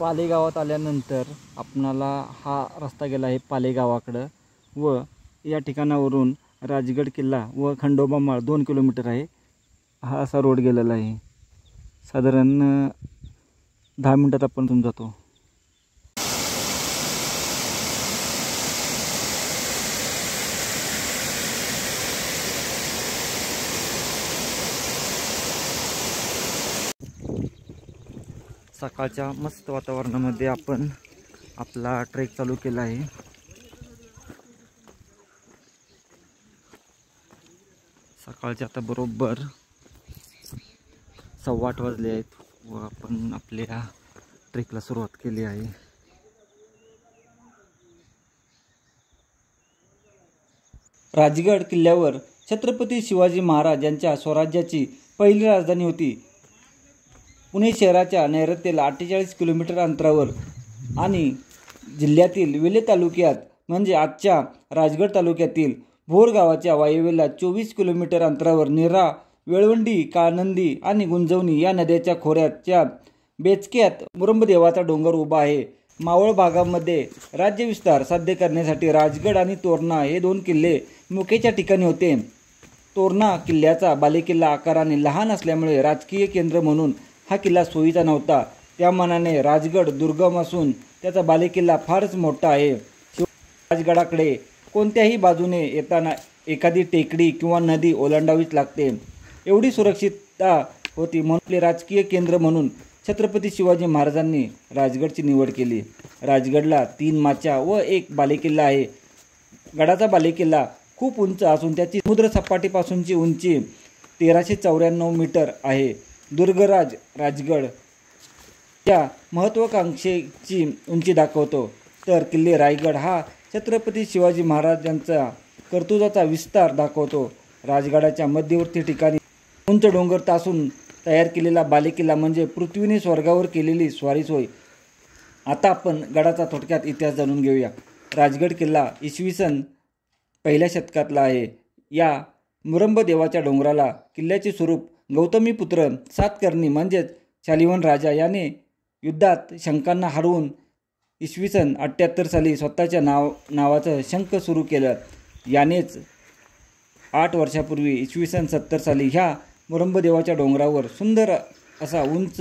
पाले गावात आल्यानंतर आपणाला हा रस्ता गेला आहे पाले गावाकडं व या ठिकाणावरून राजगड किल्ला व खंडोबा माळ 2 किलोमीटर आहे. हा असा रोड गेलेला आहे. साधारण 10 मिनिटात आपण इथून जातो. सकाळच्या मस्त वातावरणामध्ये आपण आपला ट्रेक चालू केला आहे. सकाळचे आता बरोबर 8:15 वाजले आहेत व आपण आपल्या ट्रेकला सुरुवात केली आहे. राजगड किल्ल्यावर छत्रपती शिवाजी महाराज यांच्या स्वराज्याची पहिली राजधानी होती. पुणे शहराच्या नैऋत्येला 48 किलोमीटर अंतरावर आणि जिल्ह्यातील वेल्हे तालुक्यात म्हणजे आजच्या राजगड तालुक्यातील भोर गावाच्या वायव्येला 24 किलोमीटर अंतरावर नीरा, वेळवंडी, काळनंदी आणि गुंजवणी या नद्याच्या खोऱ्याच्या बेचक्यात मुरुंबदेवाचा डोंगर उभा आहे. मावळ भागामध्ये राज्यविस्तार साध्य करण्यासाठी राजगड आणि तोरणा हे 2 किल्ले मुख्यच्या ठिकाणी होते. तोरणा किल्ल्याचा बालेकिल्ला आकाराने लहान असल्यामुळे राजकीय केंद्र म्हणून हा किल्ला सोयीचा नव्हता. त्या मानाने राजगड दुर्गम असून त्याचा बालेकिल्ला फारच मोठा आहे. राजगडाकडे कोणत्याही बाजूने येताना एखादी टेकडी किंवा नदी ओलांडावीच लागते. एवढी सुरक्षितता होती म्हणून आपले राजकीय केंद्र म्हणून छत्रपती शिवाजी महाराजांनी राजगडची निवड केली. राजगडला 3 माच्या व 1 बालेकिल्ला आहे. गडाचा बालेकिल्ला खूप उंच असून त्याची समुद्र सपाटीपासूनची उंची 1394 मीटर आहे. दुर्गराज राजगड या महत्त्वाकांक्षेची उंची दाखवतो, तर किल्ले रायगड हा छत्रपती शिवाजी महाराजांचा कर्तृत्वाचा विस्तार दाखवतो. राजगडाच्या मध्यवर्ती ठिकाणी उंच डोंगर तासून तयार केलेला बालेकिल्ला म्हणजे पृथ्वीने स्वर्गावर केलेली स्वारीच होय. आता आपण गडाचा थोडक्यात इतिहास जाणून घेऊया. राजगड किल्ला इसवी सन 1ल्या शतकातला आहे. या मुरुंबदेवाच्या डोंगराला किल्ल्याचे स्वरूप गौतमीपुत्र सातकर्णी म्हणजेच शालिवाहन राजा याने युद्धात शंकांना हरवून इसवी सन 78 साली स्वतःच्या नावाचं शंख सुरू केलं. यानेच 8 वर्षापूर्वी इसवी सन 70 साली ह्या मुरुंबदेवाच्या डोंगरावर सुंदर असा उंच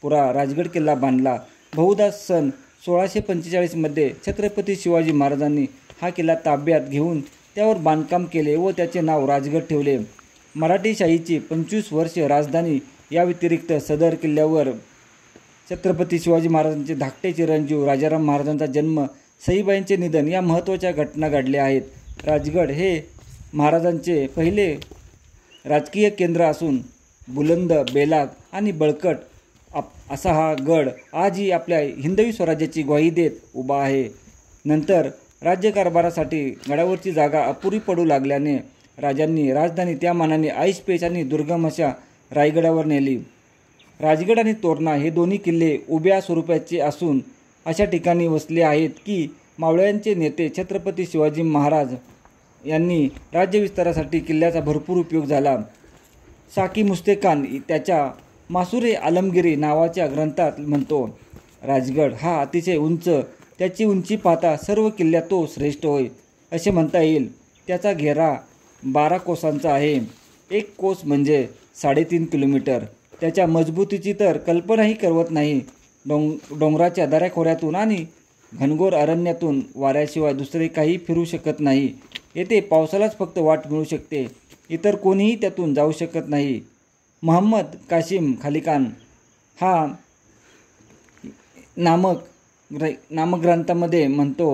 पुरा राजगड किल्ला बांधला. बहुधा सन 1645 मध्ये छत्रपती शिवाजी महाराजांनी हा किल्ला ताब्यात घेऊन त्यावर बांधकाम केले व त्याचे नाव राजगड ठेवले. मराठीशाहीची 25 वर्षे राजधानी या व्यतिरिक्त सदर किल्ल्यावर छत्रपती शिवाजी महाराजांचे धाकटे चिरंजीव राजाराम महाराजांचा जन्म, सईबाईंचे निधन या महत्त्वाच्या घटना घडल्या आहेत. राजगड हे महाराजांचे पहिले राजकीय केंद्र असून बुलंद, बेलाग आणि बळकट असा हा गड आजही आपल्या हिंदवी स्वराज्याची ग्वाही देत उभा आहे. नंतर राज्यकारभारासाठी गडावरची जागा अपुरी पडू लागल्याने राजांनी राजधानी त्या मानाने ऐसपेच आणि दुर्गम अशा रायगडावर नेली. राजगड आणि तोरणा हे दोन्ही किल्ले उभ्या स्वरूपाचे असून अशा ठिकाणी वसले आहेत की मावळ्यांचे नेते छत्रपती शिवाजी महाराज यांनी राज्यविस्तारासाठी किल्ल्याचा भरपूर उपयोग झाला. साकी मुस्तेखान त्याच्या मासुरे आलमगिरी नावाच्या ग्रंथात म्हणतो, राजगड हा अतिशय उंच, त्याची उंची पाहता सर्व किल्ल्यात तो श्रेष्ठ होय असे म्हणता येईल. त्याचा घेरा 12 कोसांचा आहे. 1 कोस म्हणजे 3.5 किलोमीटर. त्याच्या मजबूतीची तर कल्पनाही करवत नाही. डोंगराच्या दऱ्याखोऱ्यातून आणि घनघोर अरण्यातून वाऱ्याशिवाय दुसरे काही फिरू शकत नाही. येथे पावसालाच फक्त वाट मिळू शकते, इतर कोणीही त्यातून जाऊ शकत नाही. महम्मद कासिम खालिखान हा नामक ग्रंथामध्ये म्हणतो,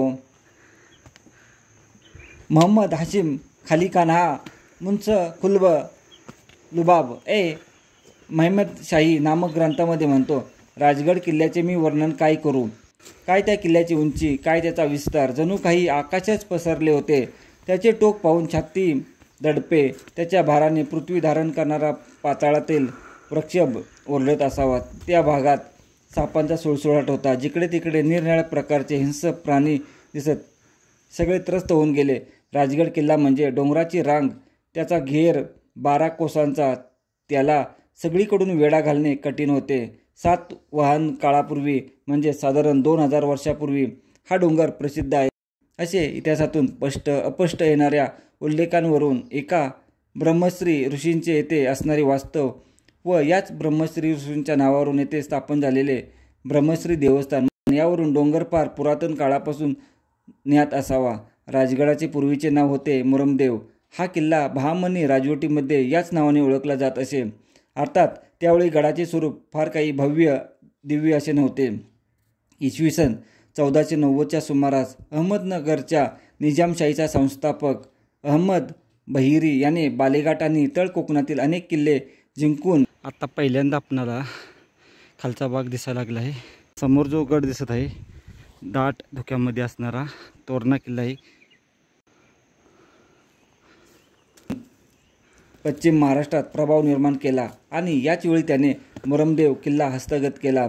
महम्मद हाशिम खालिखान हा मुन्स खुल्ब लुबाब महम्मद शाही नामक ग्रंथामध्ये म्हणतो, राजगड किल्ल्याचे मी वर्णन काय करू. काय त्या किल्ल्याची उंची, काय त्याचा विस्तार, जणू काही आकाशच पसरले होते. त्याचे टोक पाहून छाती दडपे. त्याच्या भाराने पृथ्वी धारण करणारा पाताळातील वृक्ष ओरडत असावा. त्या भागात सापांचा सुळसुळाट होता. जिकडे तिकडे निरनिराळ्या प्रकारचे हिंसक प्राणी दिसत सगळे त्रस्त होऊन गेले. राजगड किल्ला म्हणजे डोंगराची रांग, त्याचा घेर 12 कोसांचा. त्याला सगळीकडून वेढा घालणे कठीण होते. सातवाहन काळापूर्वी म्हणजे साधारण 2000 वर्षापूर्वी हा डोंगर प्रसिद्ध आहे असे इतिहासातून अपष्ट येणाऱ्या उल्लेखांवरून एका ब्रह्मश्री ऋषींचे येथे असणारे वास्तव व याच ब्रह्मश्री ऋषींच्या नावावरून येथे स्थापन झालेले ब्रह्मश्री देवस्थान यावरून डोंगर फार पुरातन काळापासून ज्ञात असावा. राजगडाचे पूर्वीचे नाव होते मुरमदेव. हा किल्ला बहामनी राजवटीमध्ये याच नावाने ओळखला जात असे. अर्थात त्यावेळी गडाचे स्वरूप फार काही भव्य दिव्य असे नव्हते. इसवी सन 1490च्या सुमारास अहमदनगरच्या निजामशाहीचा संस्थापक अहमद बहिरी याने बालेघाट आणि तळ कोकणातील अनेक किल्ले जिंकून आता पहिल्यांदा आपणाला खालचा भाग दिसायला लागला आहे. समोर जो गड दिसत आहे दाट धुक्यामध्ये असणारा तोरणा किल्ला आहे. पश्चिम महाराष्ट्रात प्रभाव निर्माण केला आणि याच वेळी त्याने मुरमदेव किल्ला हस्तगत केला.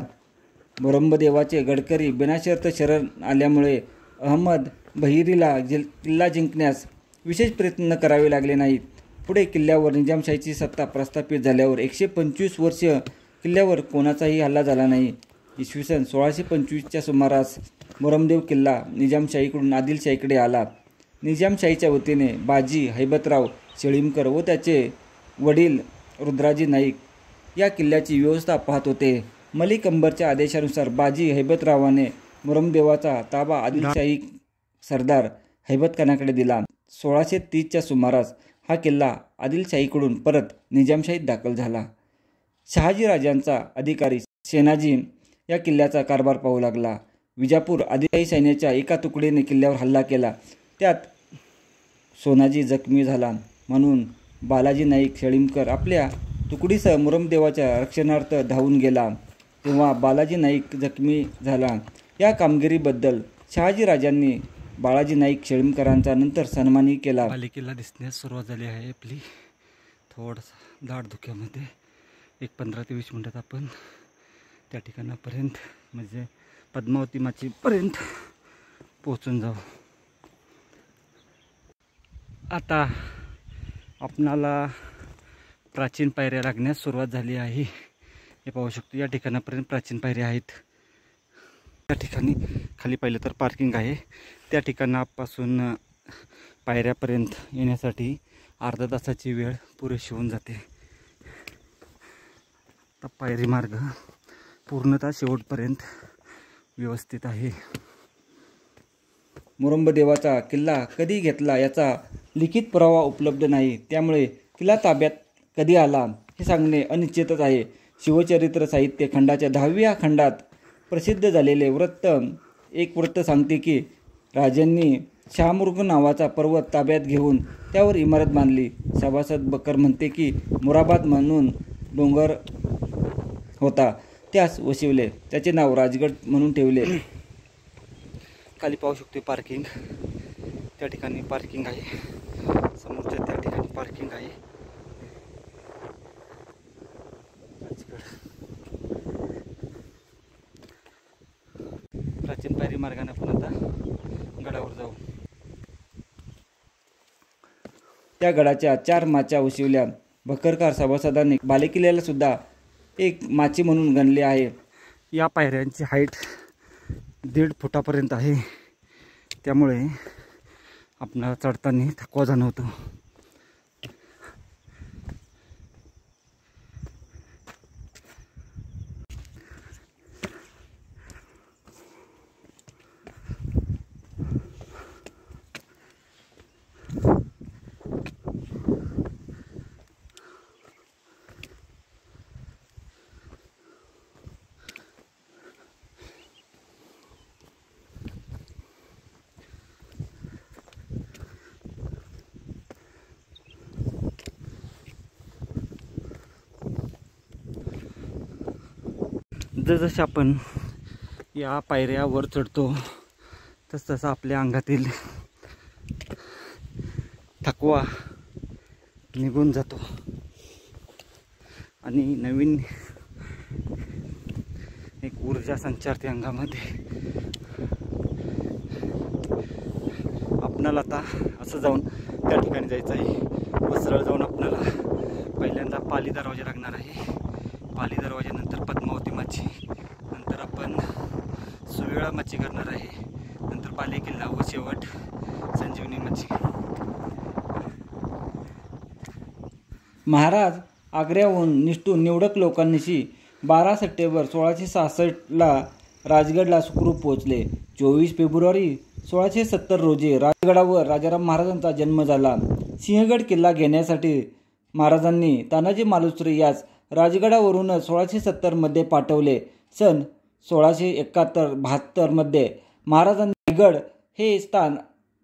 मुरमदेवाचे गडकरी बिनाशर्त शरण आल्यामुळे अहमद बहिरीला किल्ला जिंकण्यास विशेष प्रयत्न करावे लागले नाहीत. पुढे किल्ल्यावर निजामशाहीची सत्ता प्रस्थापित झाल्यावर 125 वर्ष किल्ल्यावर कोणाचाही हल्ला झाला नाही. इसवी सन 1625च्या सुमारास मुरमदेव किल्ला निजामशाहीकडून आदिलशाहीकडे आला. निजामशाहीच्या वतीने बाजी हैबतराव शेळीमकर व त्याचे वडील रुद्राजी नाईक या किल्ल्याची व्यवस्था पाहत होते. मलिक अंबरच्या आदेशानुसार बाजी हैबतरावाने मुरमदेवाचा ताबा आदिलशाही सरदार हैबतखानाकडे दिला. 1630च्या सुमारास हा किल्ला आदिलशाहीकडून परत निजामशाहीत दाखल झाला. शहाजीराजांचा अधिकारी सेनाजी या किल्ल्याचा कारभार पाहू लागला. विजापूर आदिलशाही सैन्याच्या एका तुकडीने किल्ल्यावर हल्ला केला. त्यात सोनाजी जखमी झाला म्हणून बालाजी नाईक शेळीमकर आपल्या तुकडीसह मुरमदेवाच्या रक्षणार्थ धावून गेला तेव्हा बालाजी नाईक जखमी झाला. या कामगिरीबद्दल शहाजीराजांनी बाळाजी नाईक शेळीमकरांचा नंतर सन्मानही केला. बालेकिल्ला दिसण्यास सुरुवात झाली आहे आपली. थोडंसं दाट धुक्यामध्ये 15 ते 20 मिनिटात आपण त्या ठिकाणापर्यंत म्हणजे पद्मावती माचीपर्यंत पोहोचून जाऊ. आता आपणाला प्राचीन पायऱ्या लागण्यास सुरुवात झाली आहे. हे पाहू शकतो या ठिकाणापर्यंत प्राचीन पायऱ्या आहेत. त्या ठिकाणी खाली पाहिलं तर पार्किंग आहे. त्या ठिकाणापासून पायऱ्यापर्यंत येण्यासाठी अर्धा तासाची वेळ पुरेशी होऊन जाते. आता पायरी मार्ग पूर्णतः शेवटपर्यंत व्यवस्थित आहे. मुरमदेवाचा किल्ला कधी घेतला याचा लिखित पुरावा उपलब्ध नाही. त्यामुळे किल्ला ताब्यात कधी आला हे सांगणे अनिश्चितच आहे. शिवचरित्र साहित्य खंडाच्या 10व्या खंडात प्रसिद्ध झालेले एक वृत्त सांगते की राजांनी शहामुर्ग नावाचा पर्वत ताब्यात घेऊन त्यावर इमारत बांधली. सभासद बकर म्हणते की मुराबाद म्हणून डोंगर होता त्यास वशिवले. त्याचे नाव राजगड म्हणून ठेवले. खाली पाहू शकतो पार्किंग. त्या ठिकाणी पार्किंग आहे. समोरच्या त्या ठिकाणी पार्किंग आहे. प्राचीन पायरी मार्गाने आपण आता गडावर जाऊ. त्या गडाच्या 4 माच्या वशिवल्या. भकरकार सभासदांनी बालेकिल्ल्याला सुद्धा एक माची म्हणून गणले आहे. या पायऱ्यांची हाईट 1.5 फुटापर्यंत आहे. त्यामुळे आपणाला चढताना थकवा जाणवतो. जसजसे आपण या पायऱ्या वर चढतो तसतसा आपल्या अंगातील थकवा निघून जातो आणि नवीन एक ऊर्जा संचारते अंगामध्ये. आपणाला आता असं जाऊन त्या ठिकाणी जायचं आहे व सरळ जाऊन आपल्याला पहिल्यांदा पाली दरवाजा लागणार आहे. पाली दरवाजानंतर पद्मावती मच्छी, नंतर आपण सुवेळा मच्छी करणार आहे, नंतर पाली किल्ला व शेवट संजीवनी मच्छी. महाराज आग्र्याहून निष्ठून निवडक लोकांनिशी 12 सप्टेंबर 1666ला राजगडला सुखरूप पोहोचले. 24 फेब्रुवारी 1670 रोजी राजगडावर राजाराम महाराजांचा जन्म झाला. सिंहगड किल्ला घेण्यासाठी महाराजांनी तानाजी मालुसरे यास राजगडावरूनच 1670 मध्ये पाठवले. सन 1671-72 मध्ये महाराजांनी रायगड हे स्थान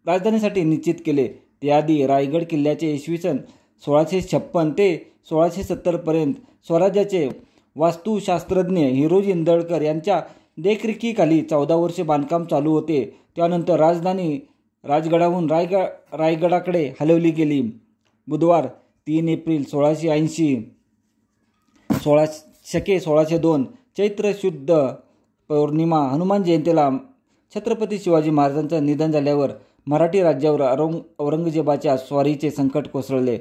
राजधानीसाठी निश्चित केले. त्याआधी रायगड किल्ल्याचे इसवी सन 1656 ते 1670 पर्यंत स्वराज्याचे वास्तुशास्त्रज्ञ हिरोजी इंदळकर यांच्या देखरेखीखाली 14 वर्षे बांधकाम चालू होते. त्यानंतर राजधानी राजगडाहून रायगडाकडे हलवली गेली. बुधवार 3 एप्रिल 1680 शके 1602 चैत्र शुद्ध पौर्णिमा हनुमान जयंतीला छत्रपती शिवाजी महाराजांचं निधन झाल्यावर मराठी राज्यावर औरंगजेबाच्या स्वारीचे संकट कोसळले.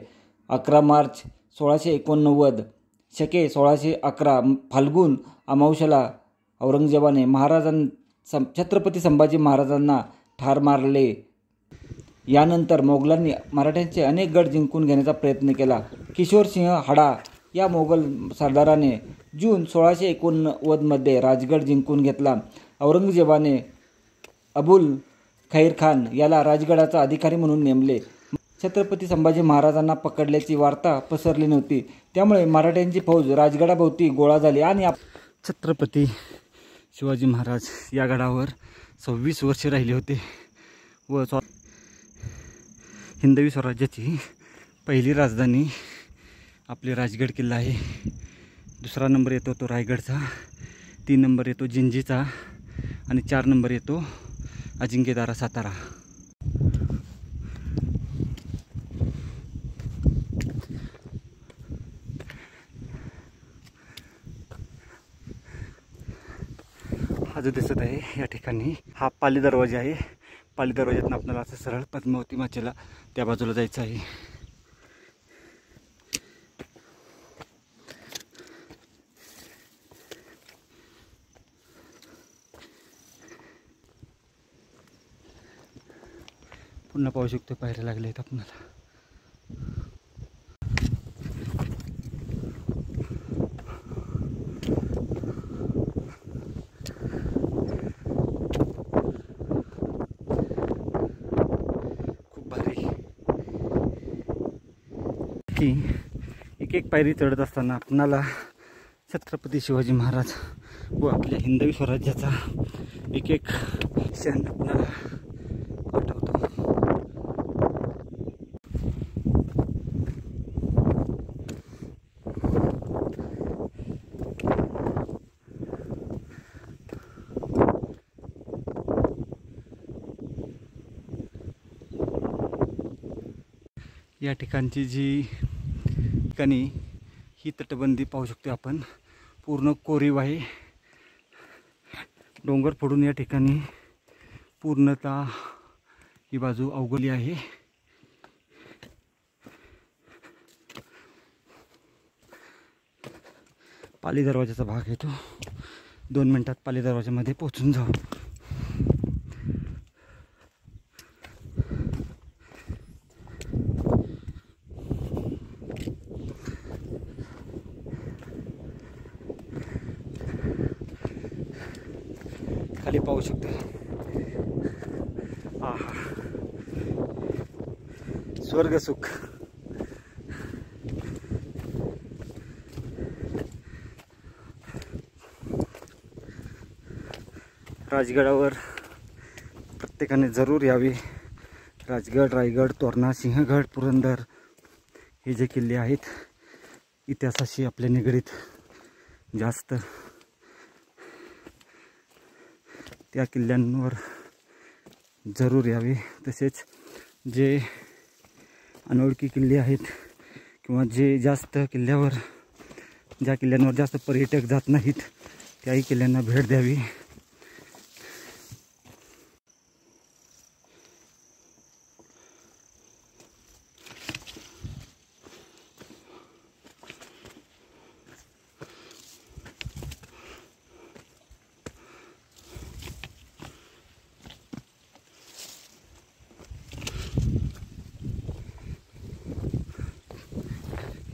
11 मार्च 1689 शके 1611 फाल्गुन अमावस्येला औरंगजेबाने छत्रपती संभाजी महाराजांना ठार मारले. यानंतर मोगलांनी मराठ्यांचे अनेक गड जिंकून घेण्याचा प्रयत्न केला. किशोरसिंह हाडा या मोगल सरदाराने जून 1689 मध्ये राजगड जिंकून घेतला. औरंगजेबाने अबुल खैर खान याला राजगडाचा अधिकारी म्हणून नेमले. छत्रपती संभाजी महाराजांना पकडल्याची वार्ता पसरली नव्हती, त्यामुळे मराठ्यांची फौज राजगडाभोवती गोळा झाली आणि छत्रपती शिवाजी महाराज या गडावर 26 वर्षे राहिले होते व हिंदवी स्वराज्याची पहिली राजधानी आपले राजगड किल्ला आहे. दुसरा नंबर येतो तो रायगडचा, 3 नंबर येतो जिंजीचा आणि 4 नंबर येतो अजिंक्यतारा सातारा. हा जो दिसत आहे या ठिकाणी हा पाली दरवाजा आहे. पाली दरवाज्यातून आपल्याला असं सरळ पद्मावती मच्छीला त्या बाजूला जायचं आहे. पुन्हा पाहू शकतो पायऱ्या लागल्या आहेत आपल्याला. खूप भारी की एक पायरी चढत असताना आपणाला छत्रपती शिवाजी महाराज व आपल्या हिंदवी स्वराज्याचा एक क्षण आपणाला आठवतो. या ठिकाणची ही तटबंदी पाहू शकतो आपण, पूर्ण कोरीव आहे. डोंगर फोडून या ठिकाणी पूर्णतः ही बाजू अवघली आहे. पाली दरवाजाचा भाग येतो. 2 मिनिटात पाली दरवाजामध्ये पोहोचून जाऊ. खाली पाहू शकतो. आहा, स्वर्ग सुख. राजगडावर प्रत्येकाने जरूर यावे. राजगड, रायगड, तोरणा, सिंहगड, पुरंदर हे जे किल्ले आहेत इतिहासाशी आपल्या निगडीत जास्त, त्या किल्ल्यांवर जरूर यावे. तसेच जे अनोळखी किल्ले आहेत किंवा ज्या किल्ल्यांवर जास्त पर्यटक जात नाहीत त्याही किल्ल्यांना भेट द्यावी.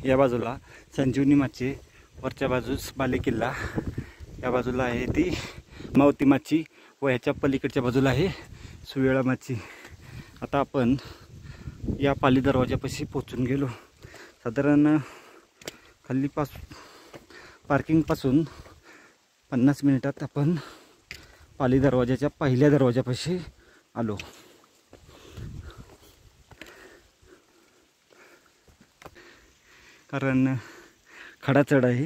या बाजूला संजीवनी माची, वरच्या बाजूस बालेकिल्ला, या बाजूला आहे ती मावती माची व ह्याच्या पलीकडच्या बाजूला आहे सुवेळा माची. आता आपण या पाली दरवाजापाशी पोचून गेलो. साधारण पार्किंगपासून 50 मिनिटात आपण पाली दरवाजाच्या पहिल्या दरवाजापाशी आलो. कारण खडा चढ आहे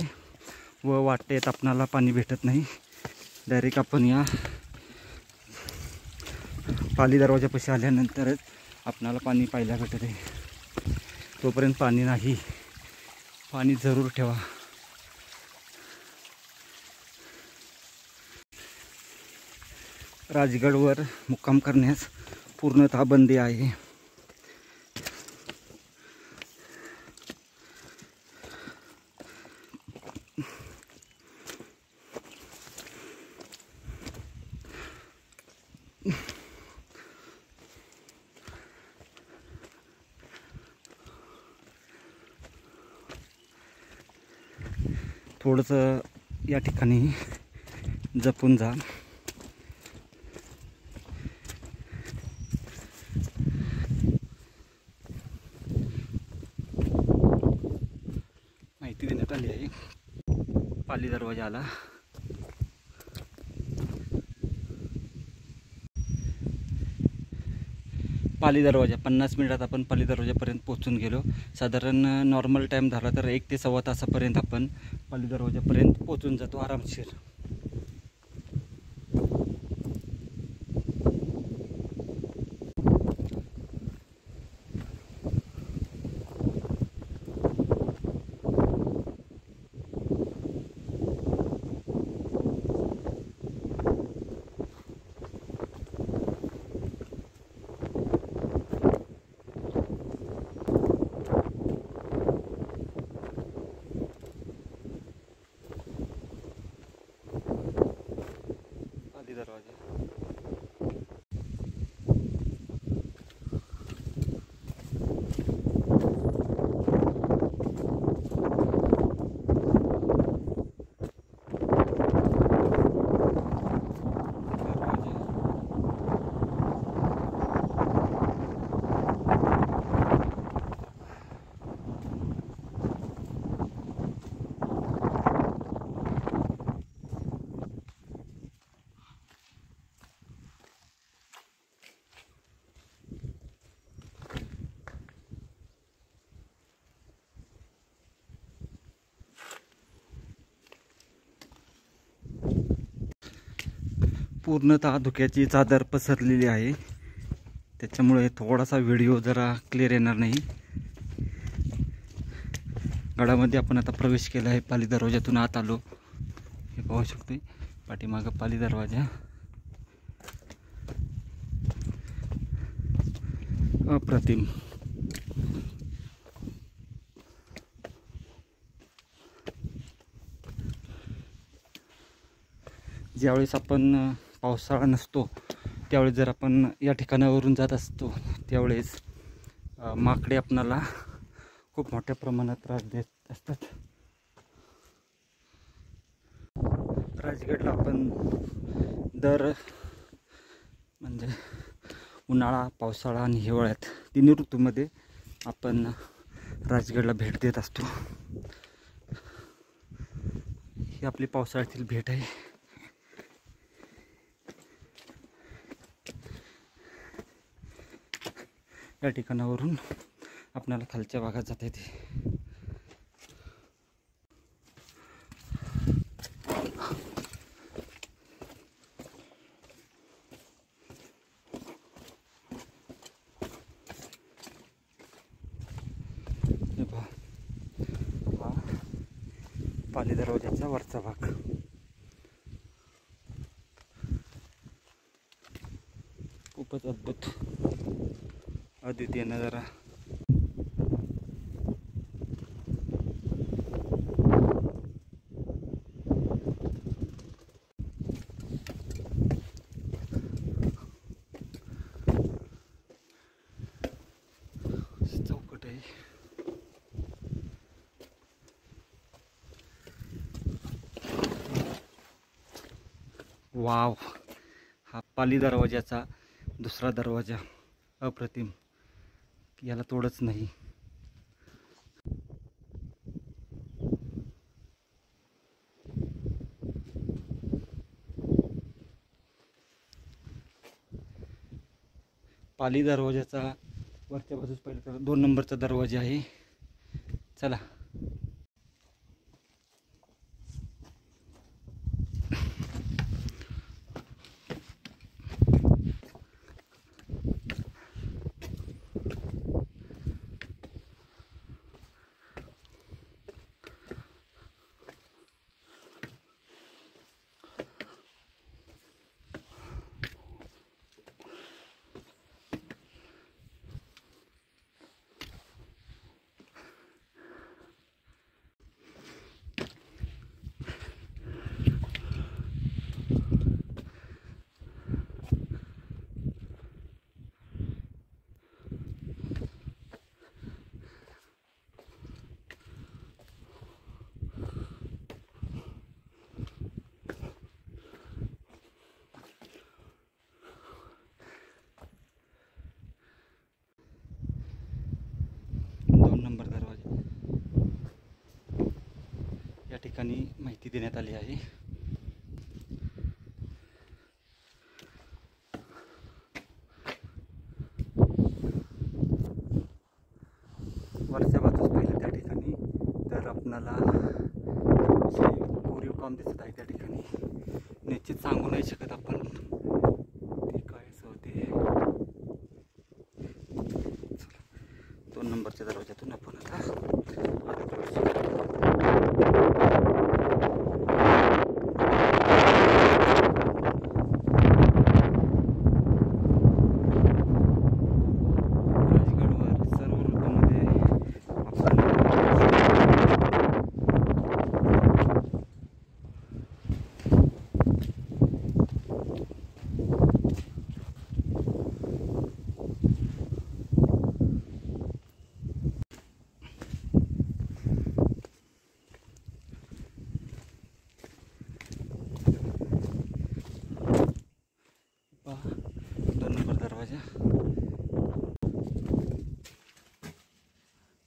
व वाटेत आपणाला पाणी भेटत नाही. डायरेक्ट आपण या पाली दरवाजापाशी आल्यानंतरच आपणाला पाणी पाहायला भेटत आहे. तोपर्यंत पाणी नाही. पाणी जरूर ठेवा. राजगडवर मुक्काम करण्यास पूर्णतः बंदी आहे. थोडंसं या ठिकाणी जपून जा. माहिती देण्यात आली आहे पाली दरवाजाला. पाली दरवाजा 50 मिनिटात आपण पाली दरवाजापर्यंत पोहोचून गेलो. साधारण नॉर्मल टाईम झाला तर 1 ते सव्वा तासापर्यंत आपण पाली दरवाजापर्यंत पोहोचून जातो आरामशीर. दरवाजा पूर्णतः धुक्याची चादर पसरलेली आहे. त्याच्यामुळे थोडासा व्हिडिओ जरा क्लिअर येणार नाही. गडामध्ये आपण आता प्रवेश केला आहे. पाली दरवाजातून आत आलो. हे पाहू शकतो पाठीमागं पाली दरवाजा. अप्रतिम. ज्यावेळेस आपण पावसाळा नसतो त्यावेळेस जर आपण या ठिकाणावरून जात असतो त्यावेळेस माकडे आपणाला खूप मोठ्या प्रमाणात त्रास देत असतात. राजगडला आपण म्हणजे उन्हाळा, पावसाळा आणि हिवाळ्यात 3 ऋतूमध्ये आपण राजगडला भेट देत असतो. ही आपली पावसाळ्यातील भेट आहे. या ठिकाणावरून आपल्याला खालच्या भागात जाता येते. हा पाली दरवाजाचा वरचा भाग. खूपच अद्भुत, अद्वितीय नजारा. चौकट आहे. वाव, हा पाली दरवाजाचा दुसरा दरवाजा अप्रतिम, याला तोडच नाही. पाली दरवाजाचा वरच्या बाजूस पाहिलं तर 2 नंबरचा दरवाजा आहे. चला या ठिकाणी माहिती देण्यात आली आहे. वरच्या बाजूस पाहिलं त्या ठिकाणी तर आपणाला कोरीव काम दिसत आहे. त्या ठिकाणी निश्चित सांगू नाही शकत आपण ते काय होते. 2 नंबरच्या दरवाजातून आपण आता प्रवेश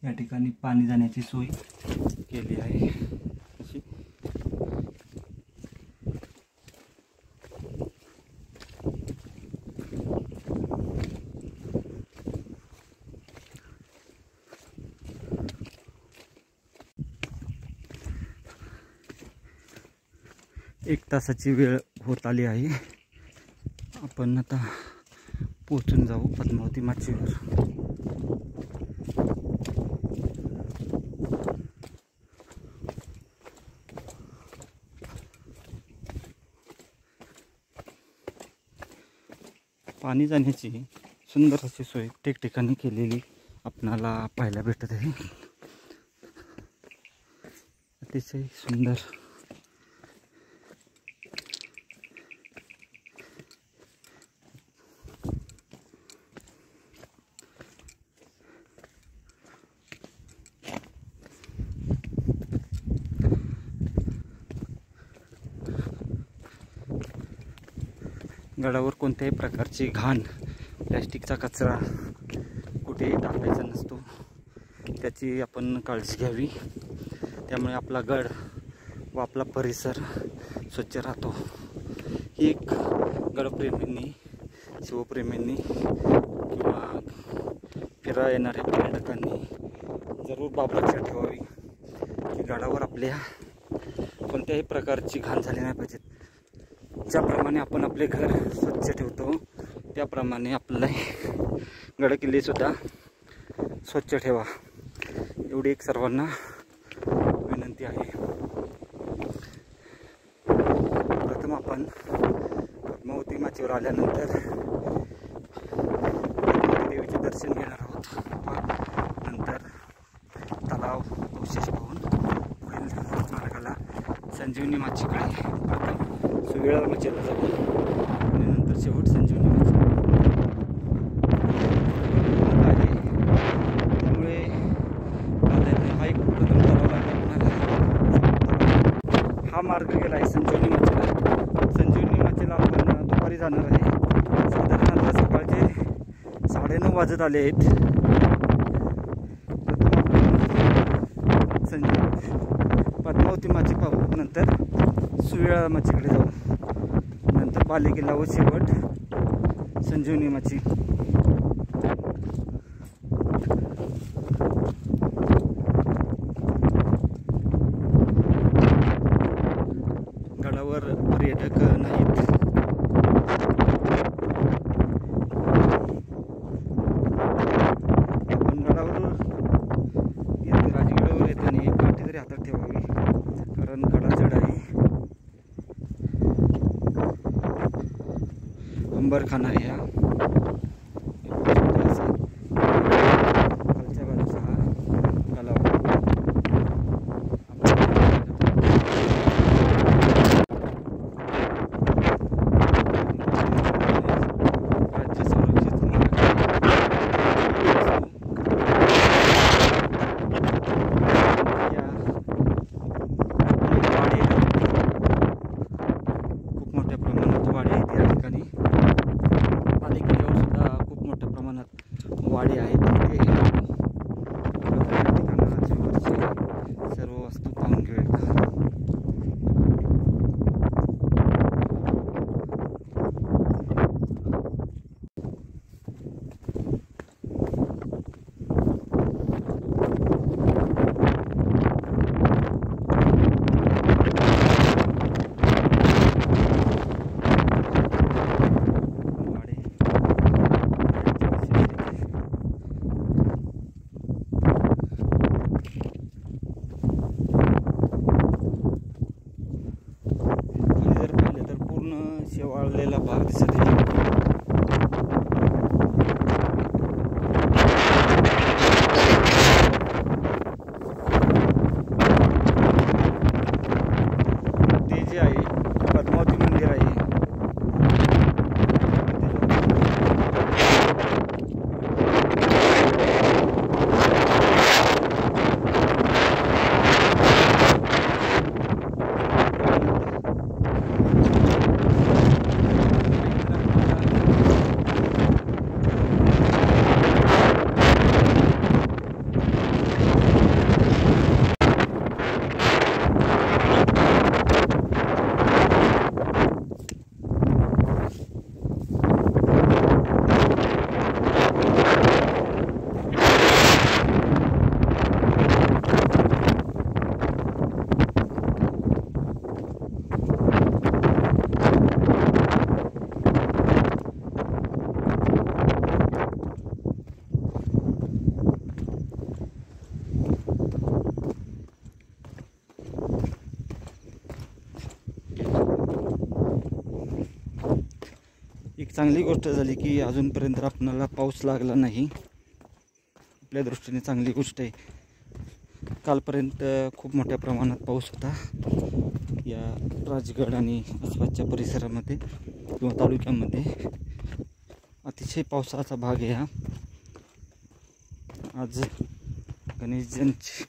या ठिकाणी पाणी जाण्याची सोय केली आहे. अशी एक तासाची वेळ होत आली आहे. आपण आता पोहोचून जाऊ पद्मावती माचीवर. पाणी जाण्याची सुंदर अशी सोय ठिकठिकाणी केलेली आपणाला पाहायला भेटत आहे. अतिशय सुंदर. गडावर कोणत्याही प्रकारची घाण, प्लॅस्टिकचा कचरा कुठेही टाकायचा नसतो. त्याची आपण काळजी घ्यावी. त्यामुळे आपला गड व आपला परिसर स्वच्छ राहतो. ही एक गडप्रेमींनी, शिवप्रेमींनी किंवा फिरायला येणाऱ्या पर्यटकांनी जरूर बाब लक्षात ठेवावी की गडावर आपल्या कोणत्याही प्रकारची घाण झाली नाही पाहिजे. ज्याप्रमाणे आपण आपले घर स्वच्छ ठेवतो त्याप्रमाणे आपले गडकिल्ले सुद्धा स्वच्छ ठेवा, एवढी एक सर्वांना विनंती आहे. प्रथम आपण पद्मावती माचीवर आल्यानंतर देवीचे दर्शन घेणार आहोत. नंतर तलाव अवशेष पाहून पुढील मार्गाला संजीवनी माचीकडे प्रथम सुवेळा माचीला जाऊ आणि नंतर शेवट संजीवनी माची आहे. त्यामुळे हा एक प्रथम तलाव आहे. हा मार्ग गेला आहे संजीवनी माचीला. संजीवनी माचीला जाणार आहे. साधारण आता सकाळचे 9:30 वाजत आले आहेत. पद्मावती माची पाहू, नंतर सुवेळा माचीकडे जाऊ, नंतर बालेकिल्ला व शेवट संजीवनी माची. गडावर पर्यटक नाहीत. आपण गडावर राजगडावर येताना एक काठी तरी हातात ठेवावी, कारण गडा चढ आहे. अंबरखाना आहे हा. खालच्या बाजूचा हा तलाव. राज्य संरक्षित खूप मोठ्या प्रमाणात वाडे आहेत या ठिकाणी. बालेकिल्ल्यावर सुद्धा खूप मोठ्या प्रमाणात वाडे आहेत. ते ठिकाणाची सर्व वस्तू पाहून घेऊ एकदा. शेवाळलेला भाग दिसत आहे. ते जे आहे पद्मावती मंदिर आहे. एक चांगली गोष्ट झाली की अजूनपर्यंत आपणाला पाऊस लागला नाही. आपल्या दृष्टीने चांगली गोष्ट आहे. कालपर्यंत खूप मोठ्या प्रमाणात पाऊस होता या राजगड आणि आसपासच्या परिसरामध्ये किंवा तालुक्यामध्ये. अतिशय पावसाचा भाग आहे हा. आज गणेशजींचे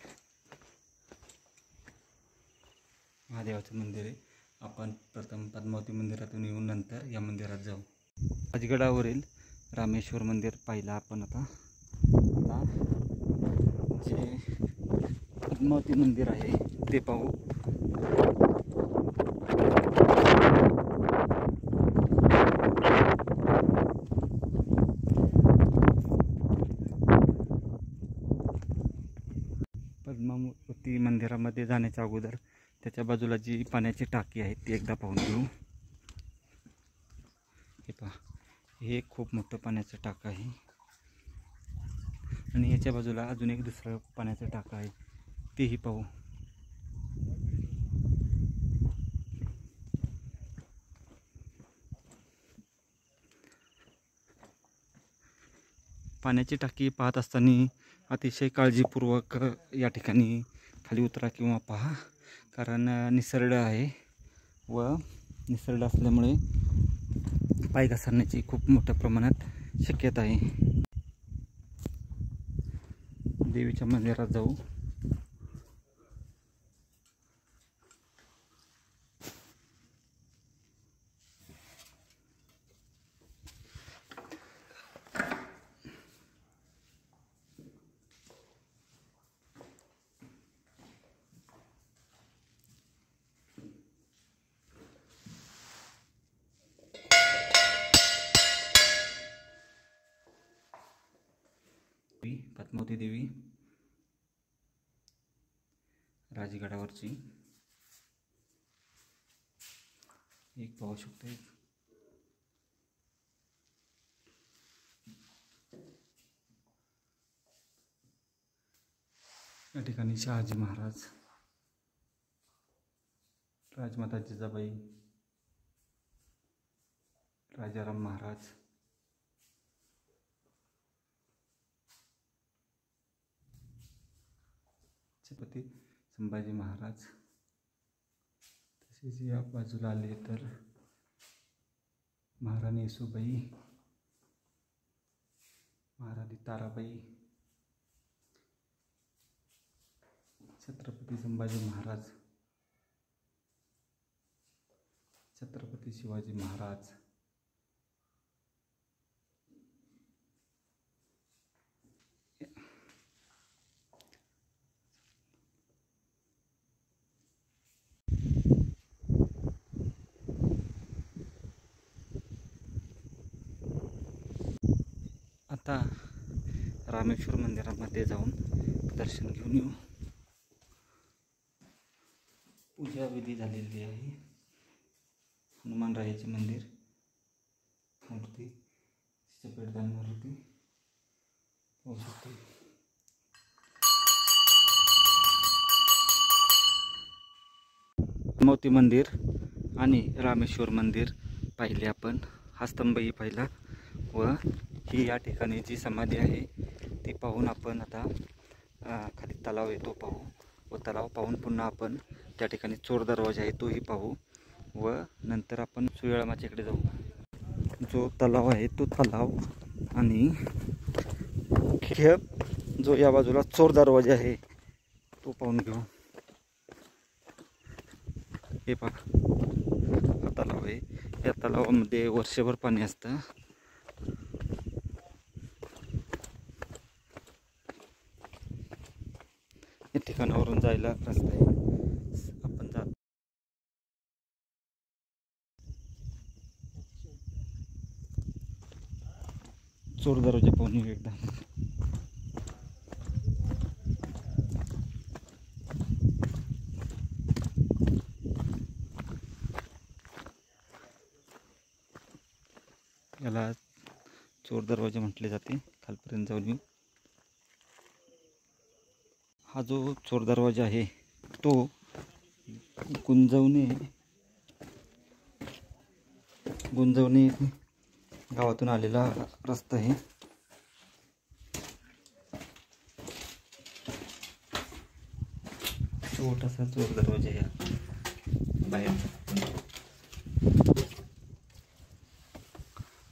महादेवाचं मंदिर आहे. आपण प्रथम पद्मावती मंदिरातून येऊन नंतर या मंदिरात जाऊ. राजगडावरील रामेश्वर मंदिर पाहिलं आपण. आता जे पद्मावती मंदिर आहे ते पाहू. पद्मावती मंदिरामध्ये जाण्याच्या अगोदर त्याच्या बाजूला जी पाण्याची टाकी आहे ती एकदा पाहून घेऊ. हे पहा, हे खूप मोठं पाण्याचं टाकं आहे आणि याच्या बाजूला अजून एक दुसरं पाण्याचं टाकं आहे, तेही पाहू. पाण्याची टाकी पाहत असताना अतिशय काळजीपूर्वक या ठिकाणी खाली उतरा किंवा पहा, कारण निसरड आहे व निसरड असल्यामुळे पाय घसरण्याची खूप मोठ्या प्रमाणात शक्यता आहे. देवीच्या मंदिरात जाऊ. पार्वती देवी राजगडावरची एक पाहू शकतो. या ठिकाणी शहाजी महाराज, राजमाता जिजाबाई, राजाराम महाराज, छत्रपती संभाजी महाराज, तसेच या बाजूला आले तर महाराणी येसूबाई, महाराणी ताराबाई, छत्रपती संभाजी महाराज, छत्रपती शिवाजी महाराज, आता रामेश्वर मंदिरामध्ये जाऊन दर्शन घेऊन येऊ. पूजा विधी झालेली आहे. हनुमानरायाचे मंदिर, मूर्ती, पेडदान मारुती होऊ शकते. मोती मंदिर आणि रामेश्वर मंदिर पाहिले आपण. हा स्तंभही पाहिला व ही या ठिकाणी जी समाधी आहे ती पाहून आपण आता खाली तलाव येतो पाहू व तलाव पाहून पुन्हा आपण त्या ठिकाणी चोर दरवाजा आहे तोही पाहू व नंतर आपण सुयाळमाच्या इकडे जाऊ. जो तलाव आहे तो तलाव आणि जो या बाजूला चोर दरवाजा आहे तो पाहून घेऊ. हे पहा, हा तलाव आहे. या तलावामध्ये वर्षभर पाणी असतं. या ठिकाणावरून जायला रस्ता आहे. आपण जात चोर दरवाजा पाहून येऊ एकदा. याला चोर दरवाजा म्हटले जाते. खालपर्यंत जाऊन येऊ. हा जो चोर दरवाजा आहे तो गुंजवणे गावातून आलेला रस्ता आहे. छोटासा चोर दरवाजा आहे बाहेर.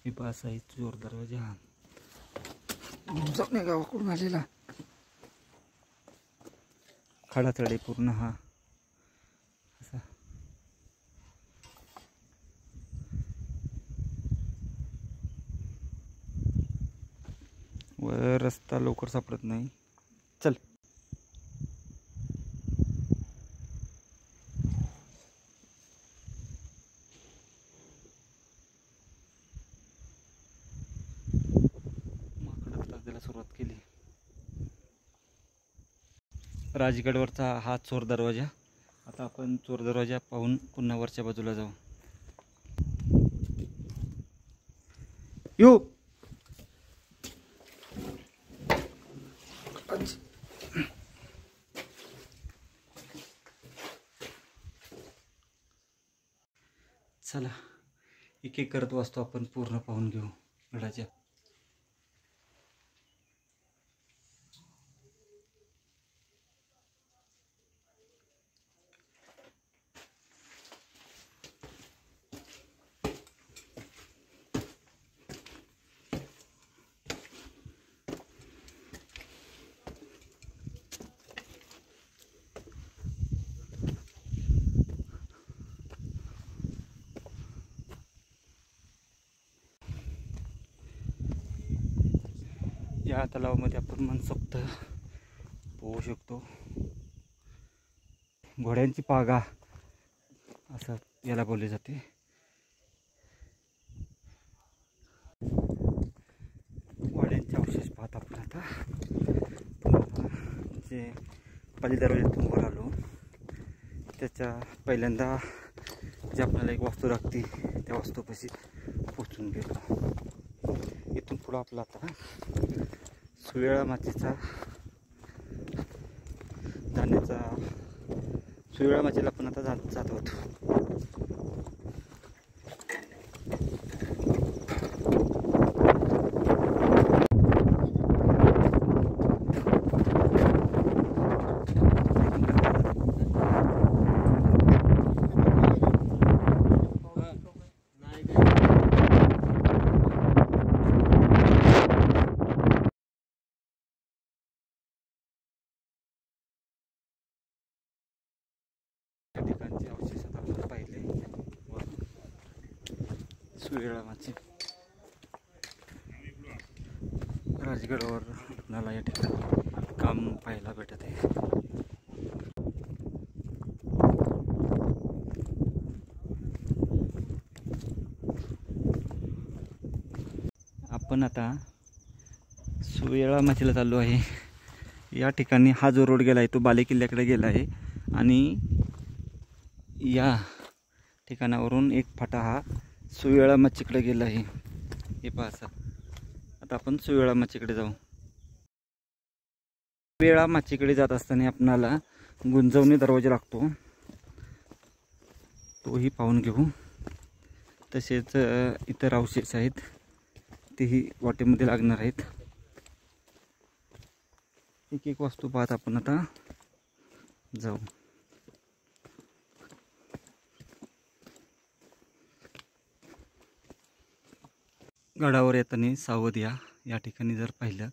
हे पास आहे चोर दरवाजा गुंजवणे गावाकडून आलेला. खडातडे पूर्ण हा असा. व रस्ता लवकर सापडत नाही. चल माकडं त्रास द्यायला सुरुवात केली. राजगडवरचा हा चोर दरवाजा. आता आपण चोर दरवाजा पाहून पुन्हा वरच्या बाजूला जाऊ. येऊ. चला एक एक करत वाचतो आपण. पूर्ण पाहून घेऊ गडाच्या. या तलावामध्ये आपण मनसोक्त पोहू शकतो. घोड्यांची पागा असं याला बोलले जाते. घोड्यांचे अवशेष पाहत आपण आता. पाली दरवाज्यातून वर आलो त्याच्या पहिल्यांदा जे आपल्याला एक वास्तू लागते त्या वास्तूपाशी पोचून गेलो. इथून पुढं आपला आता सुवेळा माचीचा जाण्याचा सुवेळा माचीला पण आता जात होतो. त्या ठिकाणचे अवशेष आता आपण पाहिले व सुवेळा माची राजगडावर आपल्याला या ठिकाणी काम पाहायला भेटत आहे. आपण आता सुवेळा माचीला चाललो आहे. या ठिकाणी हा जो रोड गेला आहे तो बाले किल्ल्याकडे गेला आहे आणि या ठिकाणावरून एक फाटा हा सुवेळा माचीकडे गेला आहे. हे पहा असा. आता आपण सुवेळा माचीकडे जाऊ. सुवेळा माचीकडे जात असताना आपणाला गुंजवणी दरवाजा लागतो, तोही पाहून घेऊ. तसेच इतर अवशेष आहेत तेही वाटेमध्ये लागणार आहेत. एक एक वस्तू पाहत आपण आता जाऊ. गडावर येताना सावध या ठिकाणी जर पाहिलं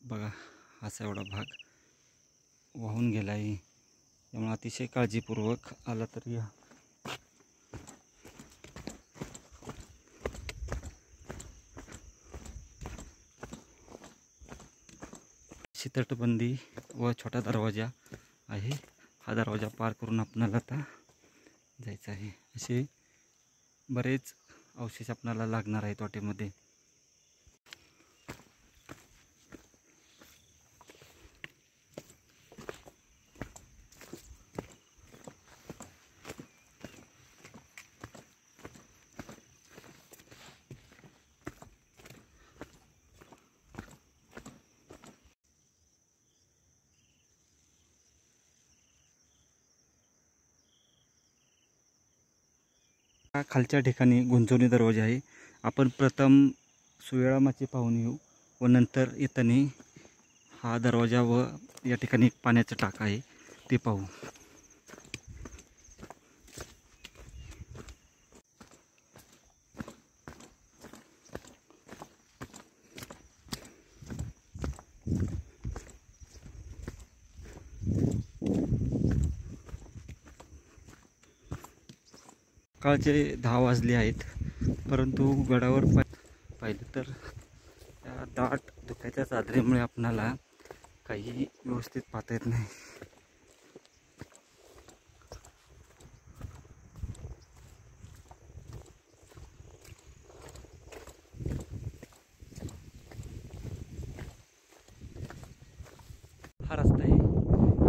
बघा असा एवढा भाग वाहून गेला आहे. त्यामुळे अतिशय काळजीपूर्वक आला तर या. तटबंदी व छोटा दरवाजा आहे. हा दरवाजा पार करून आपणाला आता जायचं आहे. असे बरेच अवशेष आपणाला लागणार आहेत वाटेमध्ये. खालच्या ठिकाणी गुंजवणी दरवाजा आहे. आपण प्रथम सुवेळा माची पाहून येऊ व नंतर येताना हा दरवाजा व या ठिकाणी पाण्याचं टाका आहे ते पाहू. सकाळचे 10 वाजले आहेत, परंतु गडावर पाहिलं तर त्या दाट धुक्याच्या चादरीमुळे आपणाला काही व्यवस्थित पाहता येत नाही. हा रस्ता आहे.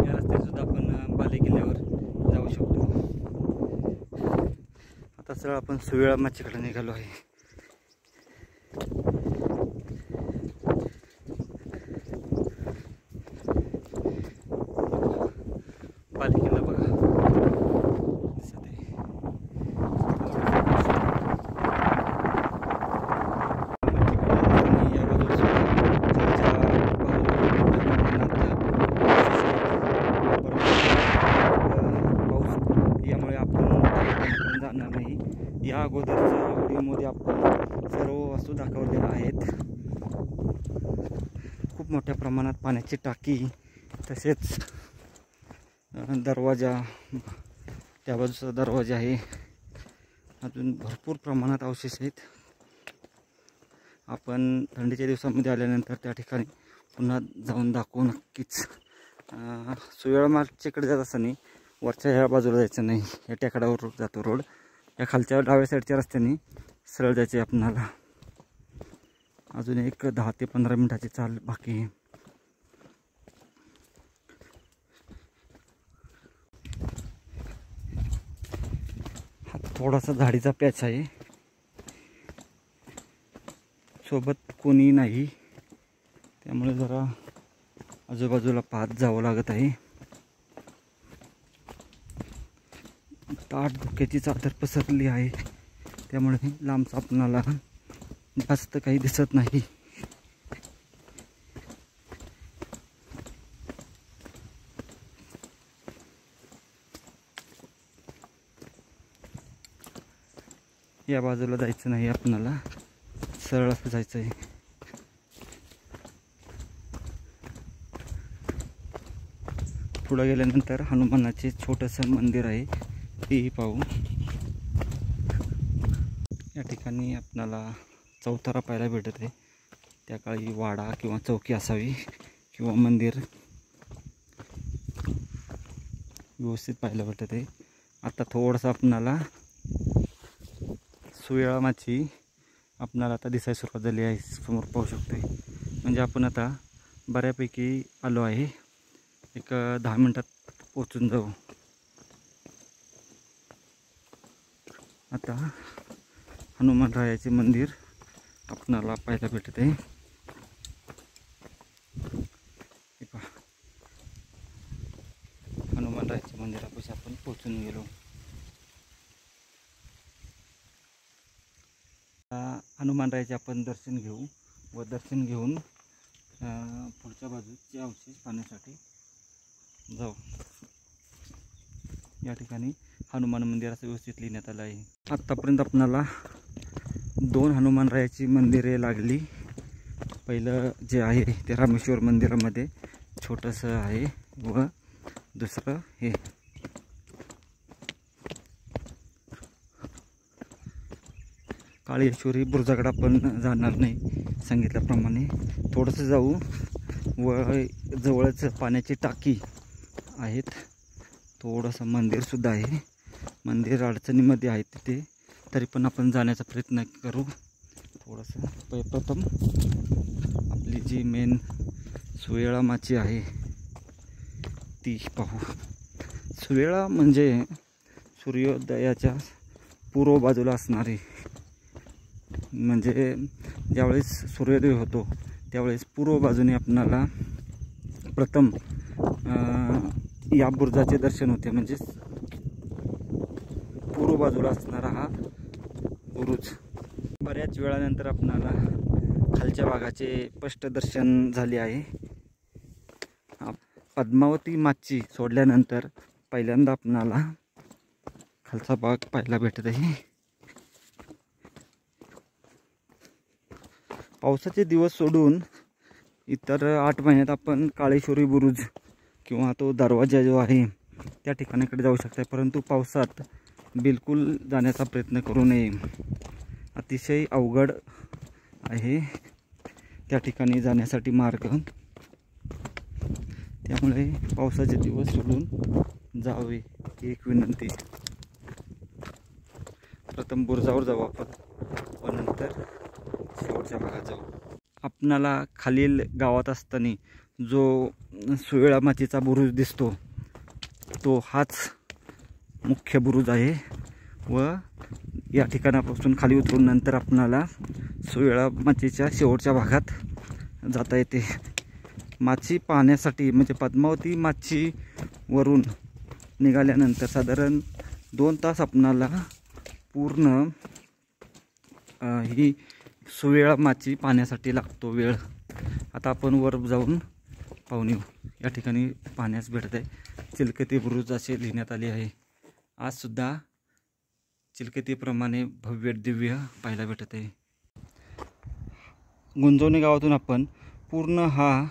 या रस्त्यात सुद्धा आपण बाले किल्ल्यावर जाऊ शकतो. आता सरळ आपण सुवेळा माचीकडे निघालो आहे. बाले किल्ला बघा दिसत आहे. या बाजूला पाऊस यामुळे आपण जाणार नाही. या अगोदरच्या व्हिडिओमध्ये आपण सर्व वस्तू दाखवलेल्या आहेत. खूप मोठ्या प्रमाणात पाण्याची टाकी, तसेच दरवाजा, त्या बाजूचा दरवाजा आहे. अजून भरपूर प्रमाणात अवशेष आहेत. आपण थंडीच्या दिवसामध्ये आल्यानंतर त्या ठिकाणी पुन्हा जाऊन दाखवू नक्कीच. सुवेळा माचीकडे जात असताना वरच्या ह्या बाजूला जायचं नाही. या टेकडावर जातो रोड. या खालच्या डाव्या साईडच्या रस्त्याने सरळ जायचे आपणाला. अजून एक 10 ते 15 मिनिटाची चाल बाकी आहे. थोडासा झाडीचा पॅच आहे, सोबत कोणी नाही, त्यामुळे जरा आजूबाजूला पाहत जावं लागत आहे. ताट धुक्याची चादर पसरली आहे, त्यामुळे लांबचा आपणाला जास्त काही दिसत नाही. या बाजूला जायचं नाही, आपणाला सरळ असं जायचं आहे. पुढे गेल्यानंतर हनुमानाचे छोटंसं मंदिर आहे, तेही पाहू. या ठिकाणी आपणाला चौतारा पाहायला भेटत आहे. त्या काळी वाडा किंवा चौकी असावी किंवा मंदिर व्यवस्थित पाहायला भेटत आहे. आता थोडंसं आपणाला सुवेळा माची आपणाला आता दिसायला सुरुवात झाली आहे, समोर पाहू शकतोय. म्हणजे आपण आता बऱ्यापैकी आलो आहे, एक 10 मिनिटात पोचून जाऊ. आता हनुमानरायाचे मंदिर आपणाला पाहायला भेटत आहे. हनुमानरायाच्या मंदिरापाशी आपण पोचून गेलो. हनुमानरायाचे आपण दर्शन घेऊ व दर्शन घेऊन पुढच्या बाजूचे अवशेष पाहण्यासाठी जाऊ. या ठिकाणी हनुमान मंदिर असं व्यवस्थित लिहिण्यात आलं आहे. आत्तापर्यंत आपणाला 2 हनुमानरायाची मंदिरे लागली. पहिलं जे आहे ते रामेश्वर मंदिरामध्ये छोटंसं आहे व दुसरं हे. काळेश्वरी बुरुजाकडे आपण जाणार नाही, सांगितल्याप्रमाणे थोडंसं जाऊ व जवळच पाण्याची टाकी आहेत, थोडंसं मंदिरसुद्धा आहे. मंदिर अडचणीमध्ये आहे तिथे, तरी पण आपण जाण्याचा प्रयत्न करू. थोडंसं प्रथम आपली जी मेन सुवेळा माची आहे ती पाहू. सुवेळा म्हणजे सूर्योदयाच्या पूर्व बाजूला असणारी, म्हणजे ज्यावेळेस सूर्योदय होतो त्यावेळेस पूर्व बाजूने आपणाला प्रथम या बुरुजाचे दर्शन होते. म्हणजे पूर्व बाजूला असणारा हा बुरुज. बऱ्याच वेळानंतर आपणाला खालच्या भागाचे स्पष्ट दर्शन झाले आहे. पद्मावती माची सोडल्यानंतर पहिल्यांदा आपणाला खालचा भाग पाहायला भेटत आहे. पावसाचे दिवस सोडून इतर 8 महिन्यात आपण काळेश्वरी बुरुज किंवा तो दरवाजा जो आहे त्या ठिकाणाकडे जाऊ शकता, परंतु पावसात बिलकुल जाण्याचा प्रयत्न करू नये. अतिशय अवघड आहे त्या ठिकाणी जाण्यासाठी मार्ग, त्यामुळे पावसाचे दिवस सोडून जावे एक विनंती. प्रथम बुरुजावर जाऊ आपण व नंतर शेवटच्या भागात जाऊ. आपणाला खालील गावात असताना जो सुवेळा माचीचा बुरुज दिसतो तो हाच मुख्य बुरुज आहे व या ठिकाणापासून खाली उतरून नंतर आपणाला सुवेळा माचीच्या शेवटच्या भागात जाता येते. माची पाहण्यासाठी म्हणजे पद्मावती माची वरून निघाल्यानंतर साधारण 2 तास आपणाला पूर्ण ही सुवेळा माची पाहण्यासाठी लागतो वेळ. आता आपण वर जाऊन पाहून येऊ. या ठिकाणी पाहण्यास भेटत आहे चिलकती बुरुज असे लिहिण्यात आले आहे. आजसुद्धा चिलकतीप्रमाणे भव्य दिव्य पाहायला भेटत आहे. गुंजवणे गावातून आपण पूर्ण हा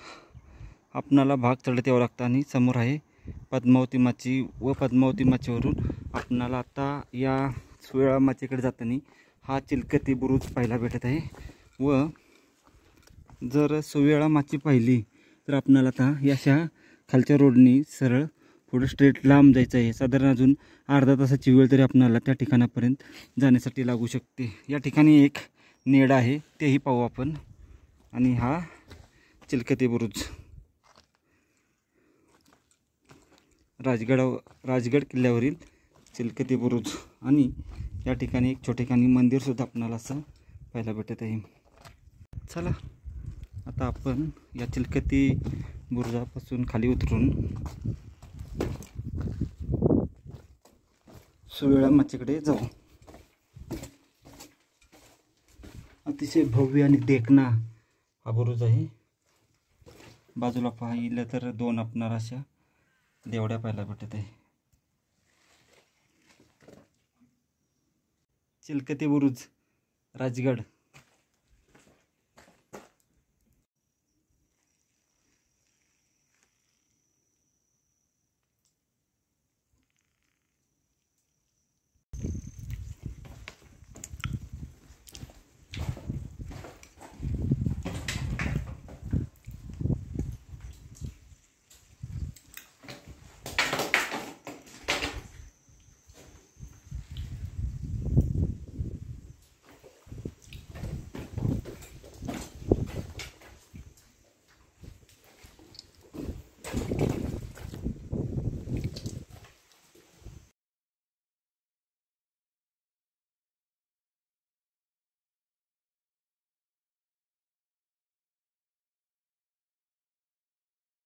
आपणाला भाग चढत यावं लागतं आणि समोर आहे पद्मावती माची व पद्मावती माचीवरून आपणाला आता या सुवेळा माचीकडे जाताना हा चिलकती बुरुज पाहायला भेटत आहे. व जर सुवेळा माची पाहिली तर आपणाला आता याशा खालच्या रोडनी सरळ पुढे स्ट्रेट लांब जायचं आहे. साधारण अजून अर्धा तासाची वेळ तरी आपणाला त्या ठिकाणापर्यंत जाण्यासाठी लागू शकते. या ठिकाणी एक नेड आहे तेही पाहू आपण. आणि हा चिलकती बुरुज राजगड किल्ल्यावरील चिलकती बुरुज. आणि या ठिकाणी एक छोटेखानी मंदिरसुद्धा आपणाला असं पाहायला भेटत आहे. चला आता आपण या चिलकती बुरुजापासून खाली उतरून सुवेळा माचीकडे जाऊ. अतिशय भव्य आणि देखणा हा बुरुज आहे. बाजूला पाहिलं तर 2 आपणाला अशा देवड्या पाहायला भेटत आहे. चिलकती बुरुज, राजगड.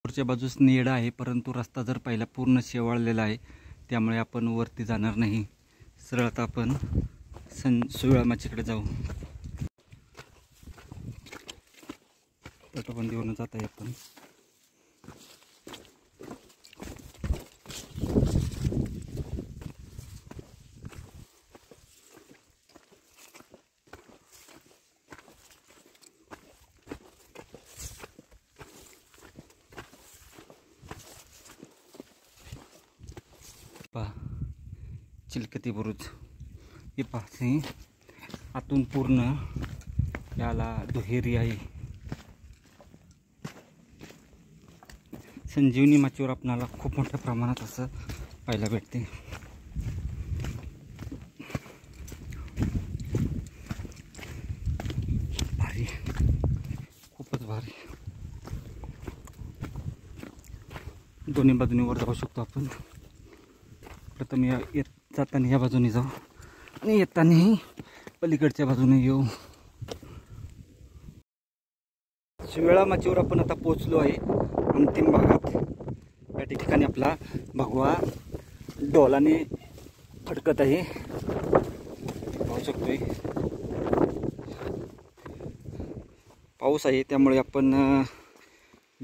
वरच्या बाजूस नेडा आहे, परंतु रस्ता जर पाहिला पूर्ण शेवाळलेला आहे, त्यामुळे आपण वरती जाणार नाही. सरळ आता आपण सुवेळा माचीकडे जाऊ. तटबंदीवरून जात आहे आपण. पहा चिलकती बुरुज हे पाहते. आतून पूर्ण याला दुहेरी आहे. संजीवनी माचीवर आपणाला खूप मोठ्या प्रमाणात असं पाहायला भेटते. भारी, खूपच भारी. दोन्ही बाजूनी वर जाऊ शकतो आपण. प्रथम जाताना या बाजूने जाऊ आणि येतानाही पलीकडच्या बाजूने येऊ. सुवेळा माचीवर आपण आता पोचलो आहे. अंतिम भागात या ठिकाणी आपला भगवा डोलाने फडकत आहे, पाहू शकतोय. पाऊस आहे त्यामुळे आपण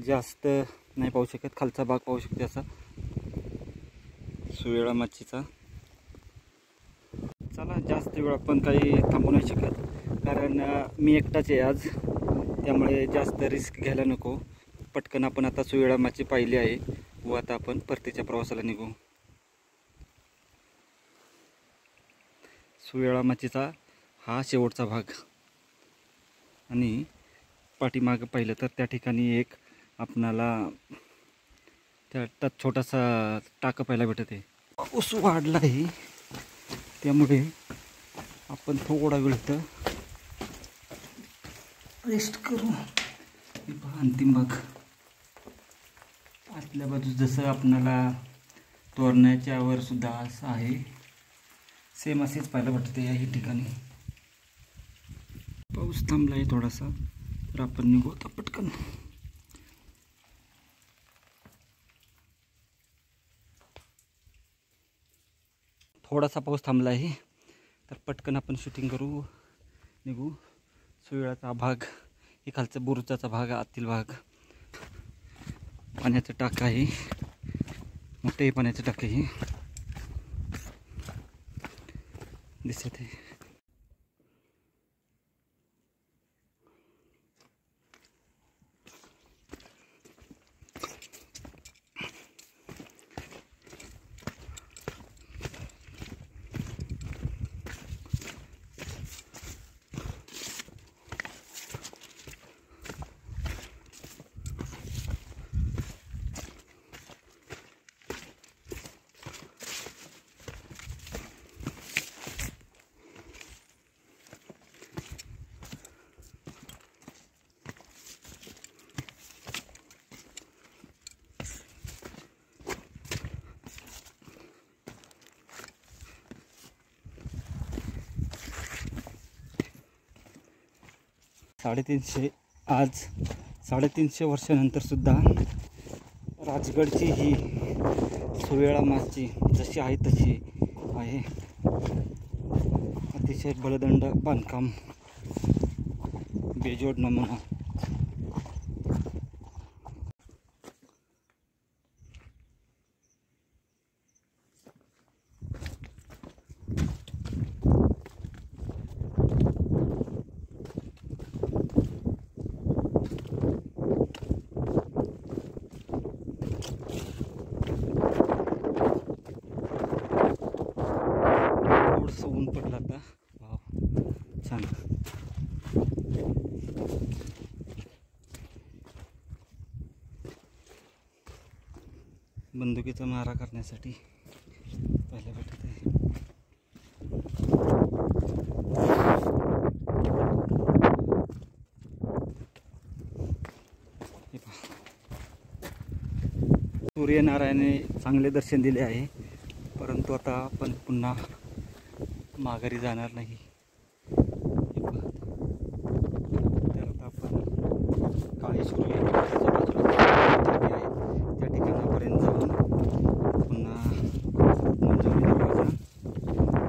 जास्त नाही पाहू शकत. खालचा भाग पाहू शकतो असा सुवेळा माचीचा. चला जास्त वेळ आपण काही थांबू नाही शकत, कारण मी एकटाच आहे आज, त्यामुळे जास्त रिस्क घ्यायला नको. पटकन आपण आता सुवेळा माची पाहिली आहे व आता आपण परतीच्या प्रवासाला निघू. सुवेळा माचीचा हा शेवटचा भाग. आणि पाठीमागं पाहिलं तर त्या ठिकाणी एक आपणाला त्या छोटासा टाका पाहायला भेटत आहे. पाऊस वाढला आहे त्यामुळे आपण थोडा वेळ तर रेस्ट करू. अंतिम भाग आतल्या बाजूस जसं आपणाला तोरणाच्या वर सुद्धा असं आहे, सेम असेच पाहायला भेटते याही ठिकाणी. पाऊस थांबला आहे थोडासा, तर आपण निघू आता पटकन. थोडासा पाऊस थांबला आहे तर पटकन आपण शूटिंग करू, निघू. सुवेळाचा भाग, हे खालचा बुरुजाचा भाग, आतील भाग. पाण्याचं टाक आहे, मोठे पाण्याचं टाक आहे दिसत आहे. आज 350 वर्षानंतरसुद्धा राजगडची ही सुवेळा माची जशी आहे तशी आहे. अतिशय बलदंड बांधकाम, बेजोड नमुना. थोडंसं ऊन पडलं आता. वाव, छान. बंदुकीचा मारा करण्यासाठी पाहायला भेटत आहे. सूर्यनारायणाने चांगले दर्शन दिले आहे, परंतु आता आपण पुन्हा माघारी जाणार नाही. तर आता आपण काळी सूर्याच्या बाजूला आहे त्या ठिकाणापर्यंत जाऊन पुन्हा मंजवली दरवाजा,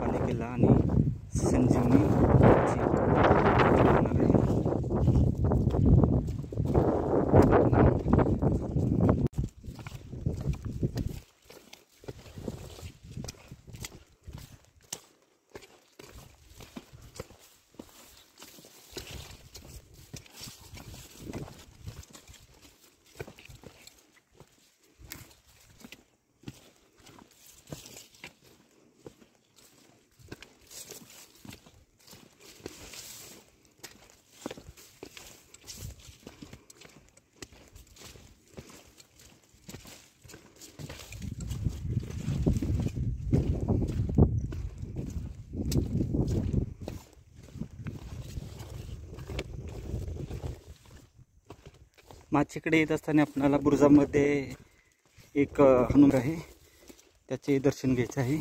पाणी किल्ला आणि संजीवनी करणार आहे. माचीकडे येत असताना आपणाला बुरुजामध्ये एक हनुमान आहे, त्याचे दर्शन घ्यायचे आहे.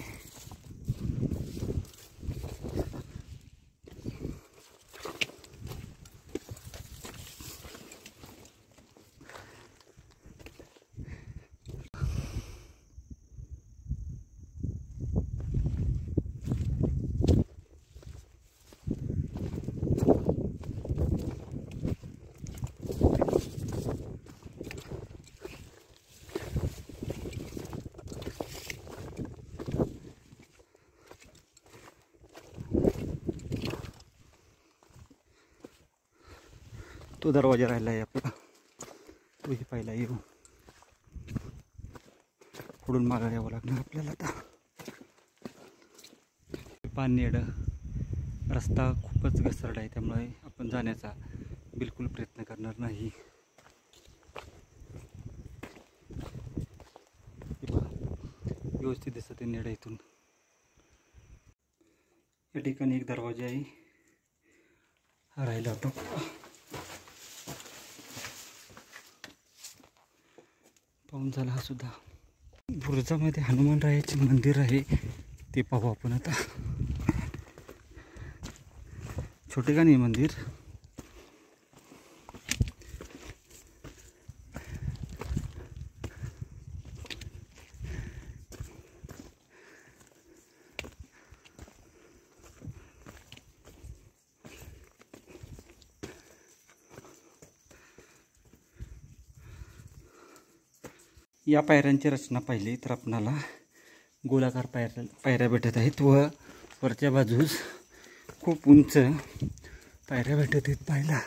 तो दरवाजा राहिला आहे आपला, तोही पाहिला येऊ. पुढून मागे यावं लागणार आपल्याला आता. पाणीड रस्ता खूपच घसरडा आहे, त्यामुळे आपण जाण्याचा बिलकुल प्रयत्न करणार नाही. व्यवस्थित दिसत आहे नेडा इथून. या ठिकाणी एक दरवाजा आहे राहिला होता. पाहून झाला हा सुद्धा. बुरुजामध्ये हनुमानरायाचे मंदिर आहे, ते पाहू आपण आता. छोटे का नाही मंदिर, या पायऱ्यांची रचना पाहिली तर आपणाला गोलाकार पायऱ्या भेटत आहेत व वरच्या बाजूस खूप उंच पायऱ्या भेटत आहेत पाहायला.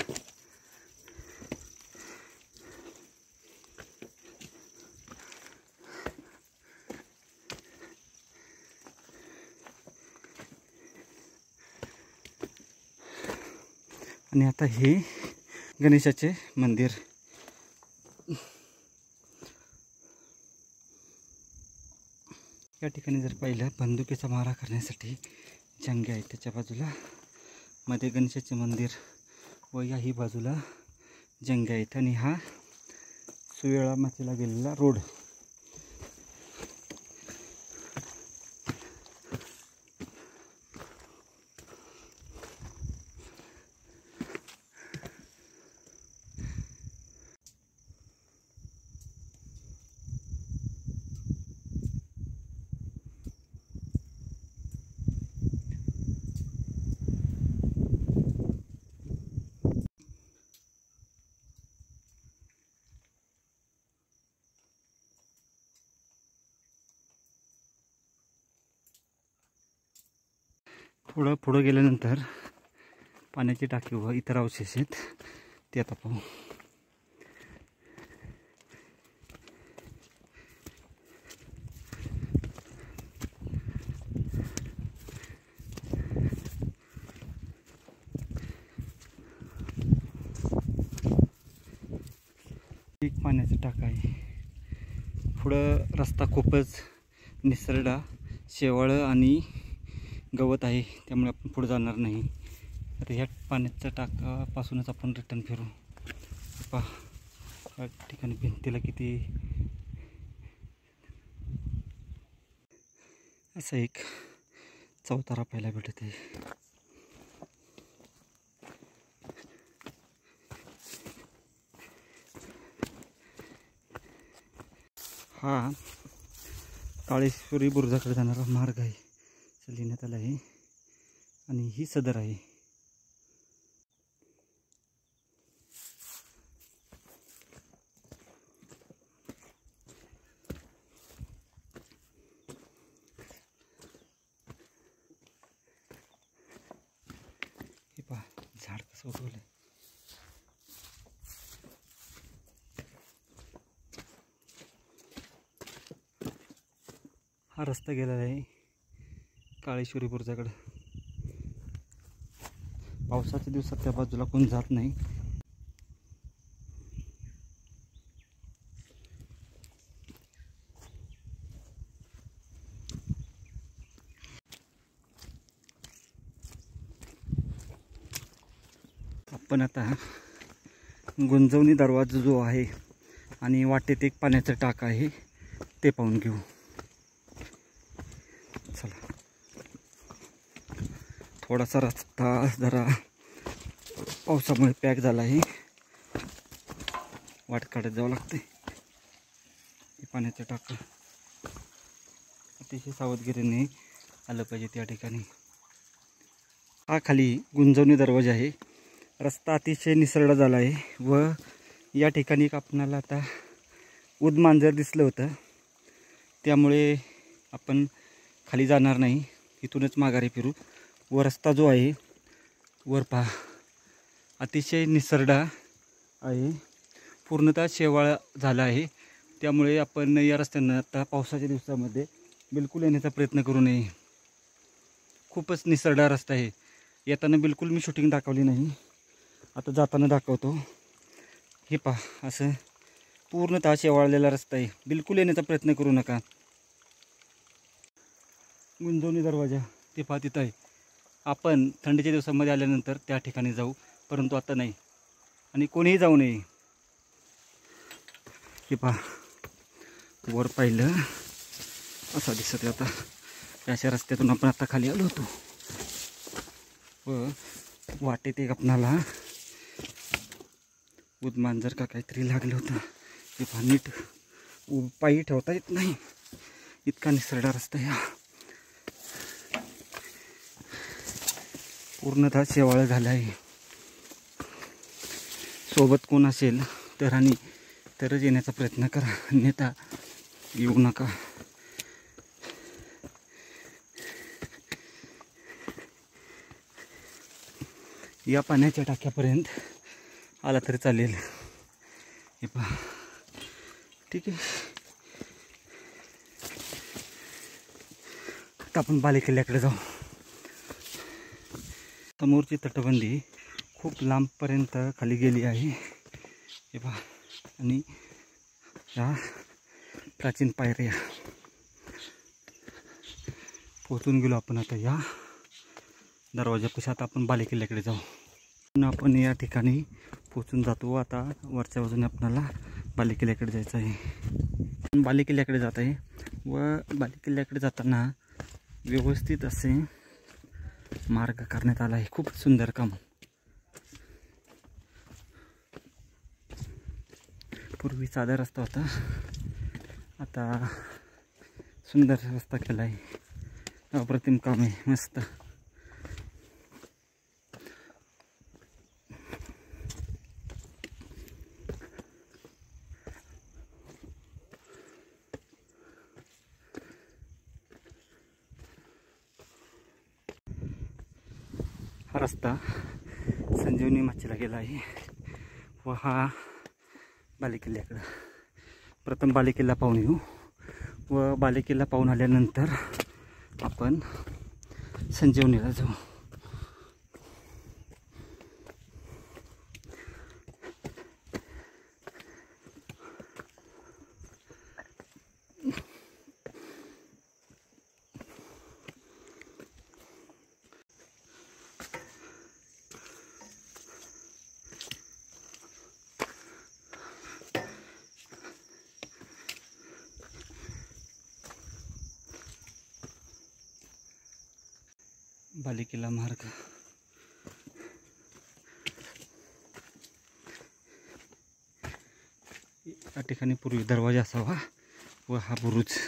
आणि आता हे गणेशाचे मंदिर. या ठिकाणी जर पाहिलं, बंदुकीचा मारा करण्यासाठी जंगे आहे. त्याच्या बाजूला मध्ये गणेशाचे मंदिर व याही बाजूला जंगे आहेत. आणि हा सुवेळा माचीला गेलेला रोड. थोडं पुढं गेल्यानंतर पाण्याची टाकी व इतर अवशेष आहेत ते आता पाहू. एक पाण्याचा टाका आहे. पुढं रस्ता खूपच निसरडा, शेवाळं आणि गवत आहे, त्यामुळे आपण पुढे जाणार नाही. आता ह्या पाण्याच्या टाकापासूनच आपण रिटर्न फिरू. पहा या ठिकाणी भिंतीला किती असा एक चौतारा पाहायला भेटत आहे. हा काळेश्वरी बुरुजाकडे जाणारा मार्ग आहे, लिहिण्यात आला आहे आणि ही सदर आहे. हे पहा झाड कसं उगवलंय. हा रस्ता गेलेला आहे काळेश्वरी बुरुजाकडे. पावसाच्या दिवसात त्या बाजूला कोण जात नाही. आपण आता गुंजवणी दरवाजा जो आहे आणि वाटेत एक पाण्याचं टाक आहे ते पाहून घेऊ. चला. थोडासा रस्ता जरा पावसामुळे पॅक झाला आहे, वाट काढत जावं लागते. पाण्याचं टाक अतिशय सावधगिरीने आलं पाहिजे त्या ठिकाणी. हा खाली गुंजवणी दरवाजा आहे. रस्ता अतिशय निसरडा झाला आहे व या ठिकाणी एक आपणाला आता उदमांजर दिसलं होतं, त्यामुळे आपण खाली जाणार नाही, इथूनच माघारी फिरू. व रस्ता जो आहे वर पहा अतिशय निसरडा आहे, पूर्णतः शेवाळ झाला आहे, त्यामुळे आपण या रस्त्यानं आता पावसाच्या दिवसामध्ये बिलकुल येण्याचा प्रयत्न करू नये. खूपच निसरडा रस्ता आहे. येताना बिलकुल मी शूटिंग दाखवली नाही, आता जाताना दाखवतो. हे पहा असं पूर्णतः शेवाळलेला रस्ता आहे, बिलकुल येण्याचा प्रयत्न करू नका. गुंजवणी दरवाजा ते पहा तिथं आहे. आपण थंडीच्या दिवसामध्ये आल्यानंतर त्या ठिकाणी जाऊ, परंतु आता नाही आणि कोणीही जाऊ नये. हे पहा वर पाहिलं असा दिसत. आता अशा रस्त्यातून आपण आता खाली आलो होतो व वाटेत एक आपणाला उदमांजर का काहीतरी लागलं होतं. हे पहा नीट पायी ठेवता येत नाही, इतका निसरडा रस्ता आहे. पूर्णतः शेवाळ झाला आहे. सोबत कोण असेल तर आणि तरच येण्याचा प्रयत्न करा, अन्यथा येऊ नका. या पाण्याच्या टाक्यापर्यंत आला तरी चालेल. हे पहा ठीक आहे. आता आपण बालेकिल्ल्याकडे जाऊ. समोरची तटबंदी खूप लांबपर्यंत खाली गेली आहे. हे पहा आणि या प्राचीन पायऱ्या पोचून गेलो आपण आता या दरवाजापाशी. आता आपण बालेकिल्ल्याकडे जाऊ. आपण या ठिकाणी पोचून जातो. आता वरच्या बाजूने आपल्याला बालेकिल्ल्याकडे जायचं आहे. बालेकिल्ल्याकडे जात आहे व बालेकिल्ल्याकडे जाताना व्यवस्थित असे मार्ग करण्यात आला आहे. खूप सुंदर काम. पूर्वी साधा रस्ता होता, आता सुंदर रस्ता केला आहे. अप्रतिम काम आहे, मस्त. हा रस्ता संजीवनी माचीला गेला आहे व हा बालेकिल्ल्याकडं. प्रथम बालेकिल्ला पाहून येऊ व बालेकिल्ला पाहून आल्यानंतर आपण संजीवनीला जाऊ. बालेकिल्ला मार्ग या ठिकाणी पूर्वी दरवाजा असावा व हा बुरुज.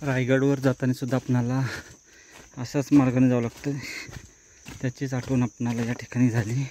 रायगडवर जाताना सुद्धा आपणाला अशाच मार्गाने जावं लागतं. त्याचीच आठवण आपणाला या ठिकाणी झाली.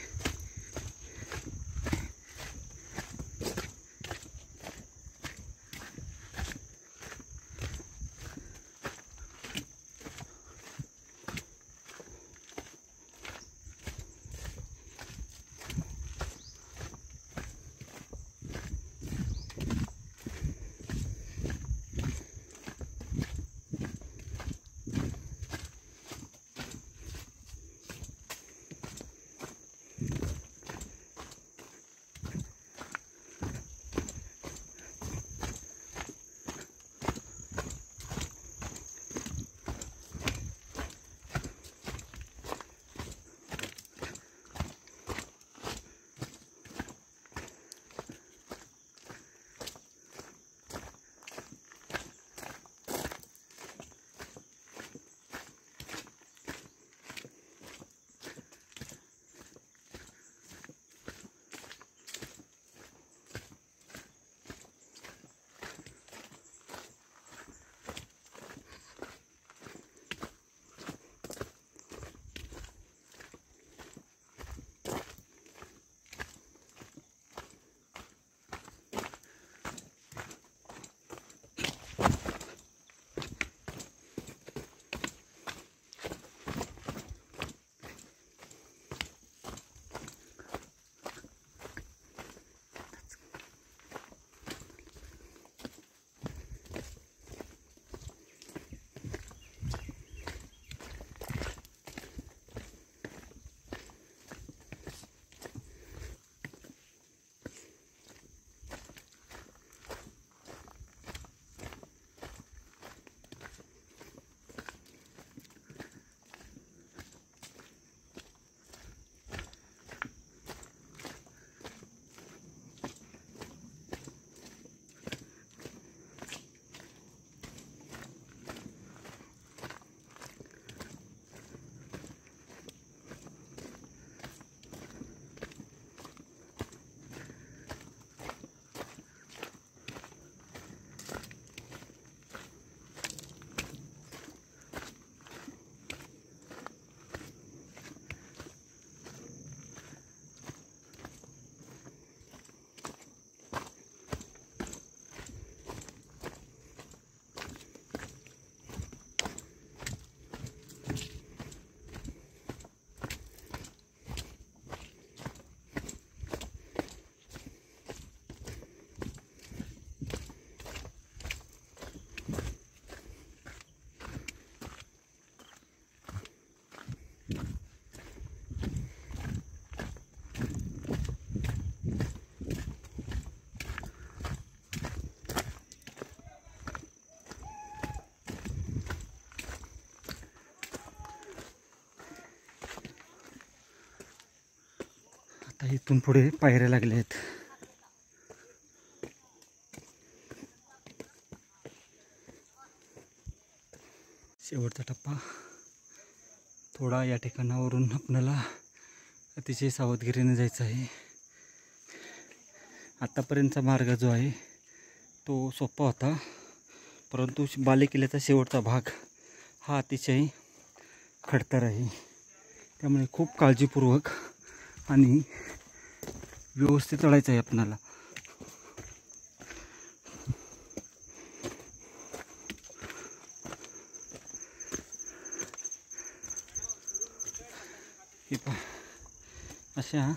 आता इथून पुढे पायऱ्या लागल्या आहेत. शेवटचा टप्पा. थोडा या ठिकाणावरून आपल्याला अतिशय सावधगिरीने जायचं आहे. आतापर्यंतचा मार्ग जो आहे तो सोपा होता, परंतु बालेकिल्ल्याचा शेवटचा भाग हा अतिशय खडतर आहे, त्यामुळे खूप काळजीपूर्वक आणि व्यवस्थित चढायचं आहे आपणाला. हे पहा, अशा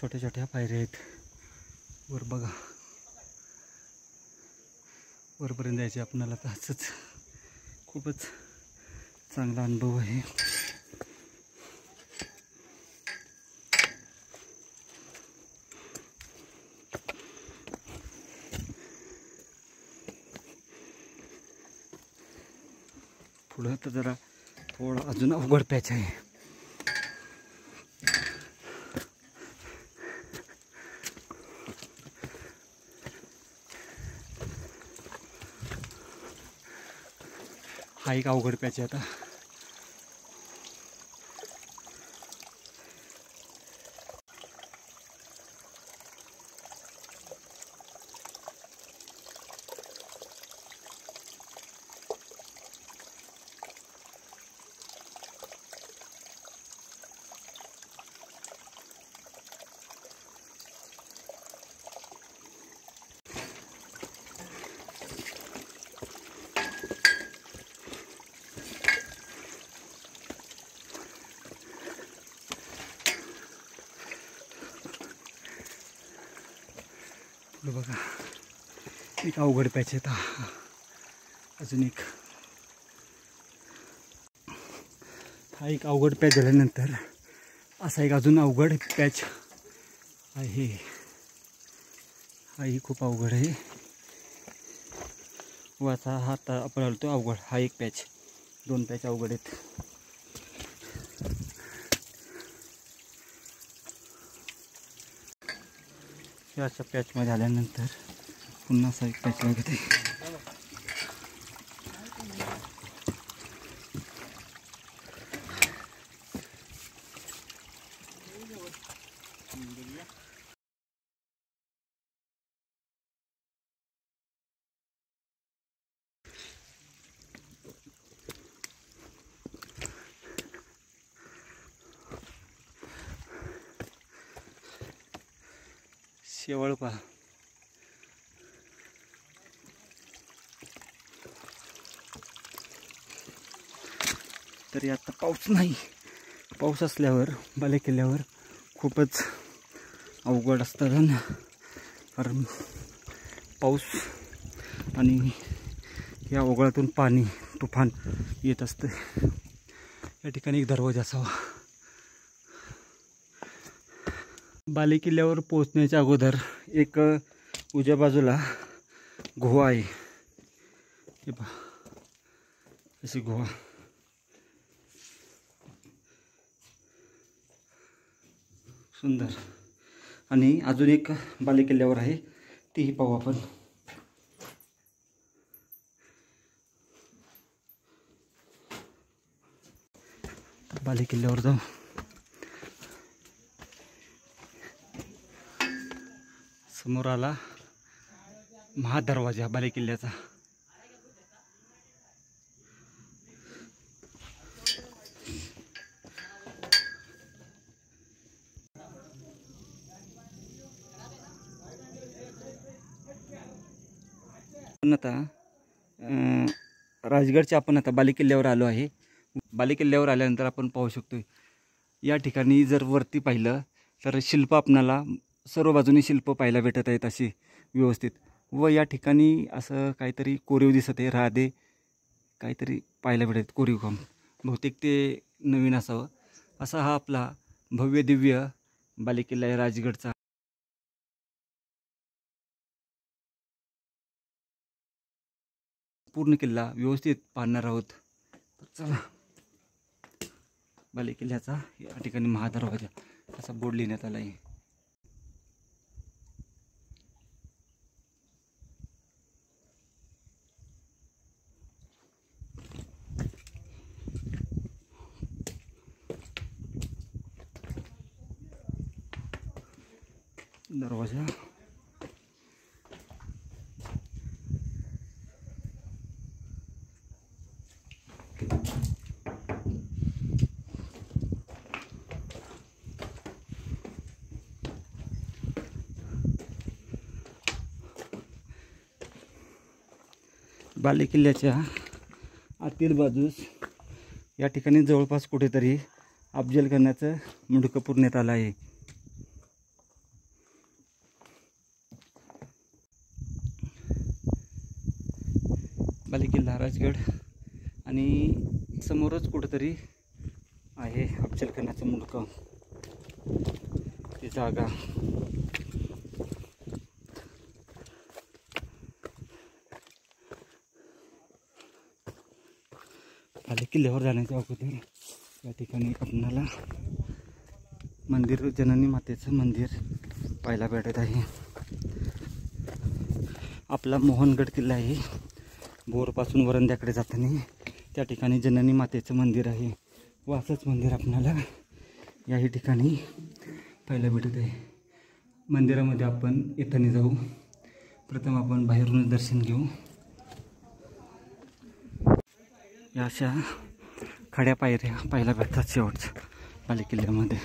छोट्या छोट्या पायऱ्या आहेत. वर बघा, वरपर्यंत जायचे आपणाला. तर असंच खूपच चांगला अनुभव आहे. पुढं तर जरा थोडा अजून अवघड पॅच आहे. हा एक अवघड पॅच आहे. आता बघा, एक अवघड पॅच आहे. अजून एक, हा एक अवघड पॅच झाल्यानंतर असा एक अजून अवघड पॅच आहे. हाही खूप अवघड आहे. व असा हा आता आपण आलो अवघड. हा एक पॅच, 2 पॅच अवघड आहेत. अशा पॅचमध्ये आल्यानंतर पुन्हा असा एक पॅच लागत आहे. शेवळ पहा, तरी आता पाऊस नाही. पाऊस असल्यावर बालेकिल्ल्यावर खूपच अवघड असतं, कारण पाऊस आणि या ओघळातून पाणी तुफान येत असतं. या ठिकाणी एक दरवाजा असावा. बालेकिल्ल्यावर पोहोचण्याच्या अगोदर एक उजव्या बाजूला गुहा आहे. हे पहा, अशी गुहा. सुंदर. आणि अजून एक बालेकिल्ल्यावर आहे, तीही पाहू आपण. बालेकिल्ल्यावर जाऊ. समोर आला महादरवाजा बालेकिल्ल्याचा. पण आता राजगडच्या आपण आता बालेकिल्ल्यावर आलो आहे. बालेकिल्ल्यावर आल्यानंतर आपण पाहू शकतो, या ठिकाणी जर वरती पाहिलं तर शिल्प आपणाला सर्व बाजूनी शिल्प पाहायला भेटत आहेत अशी व्यवस्थित. व या ठिकाणी असं काहीतरी कोरीव दिसत आहे, राधे काहीतरी पाहायला भेटत, कोरीव काम. बहुतेक ते नवीन असावं. असा हा आपला भव्य दिव्य बालेकिल्ला आहे राजगडचा. पूर्ण किल्ला व्यवस्थित पाहणार आहोत. चला, बालेकिल्ल्याचा या ठिकाणी महादरवाजा असा बोर्ड लिहिण्यात आला आहे. दरवाजा बालेकिल्ल्याच्या आतील बाजूस या ठिकाणी जवळपास कुठेतरी अफजलखानाचं मुंडकं पुरण्यात आलं आहे. बालेकिल्ला राजगड आणि समोरच कुठेतरी आहे अफजलखानाचं मुंडकं, ती जागा. बालेकिल्ल्यावर जाण्याच्या अगोदर या ठिकाणी आपणाला मंदिर, जननी मातेचं मंदिर पाहायला भेटत आहे. आपला मोहनगड किल्ला आहे. बोरपासून वरंद्याकडे जाताना त्या ठिकाणी जननी मातेचं मंदिर आहे व असंच मंदिर आपणाला याही ठिकाणी पाहायला भेटत आहे. मंदिरामध्ये आपण येताना जाऊ. प्रथम आपण बाहेरूनच दर्शन घेऊ. या अशा खड्या पायऱ्या पाहायला भेटतात शेवटच्या बालेकिल्ल्यामध्ये.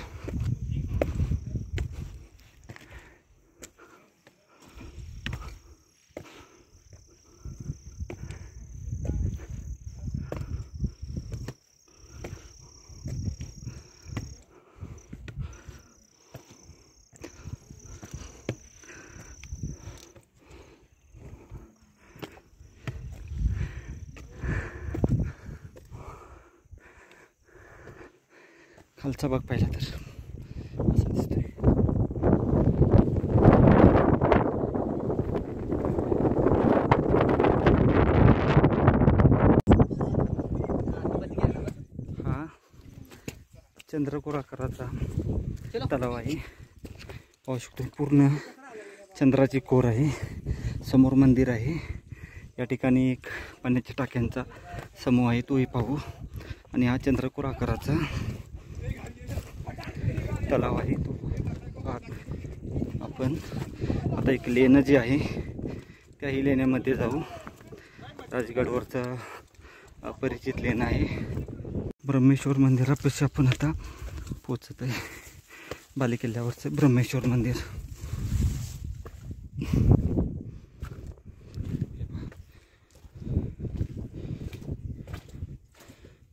खालचा भाग पाहिला तर असं दिसतोय. हा चंद्रकोर आकाराचा तलाव आहे. पाहू शकतो पूर्ण चंद्राची कोर आहे. समोर मंदिर आहे. या ठिकाणी एक पाण्याच्या टाक्यांचा समूह आहे, तोही पाहू. आणि हा चंद्रकोर आकाराचा तलाव आहे तो आपण आता एक लेणं जी आहे त्याही लेण्यामध्ये जाऊ. राजगडवरचा अपरिचित लेणं आहे. ब्रह्मेश्वर मंदिरापाशी आपण आता पोचत आहे. बालेकिल्ल्यावरचं ब्रह्मेश्वर मंदिर.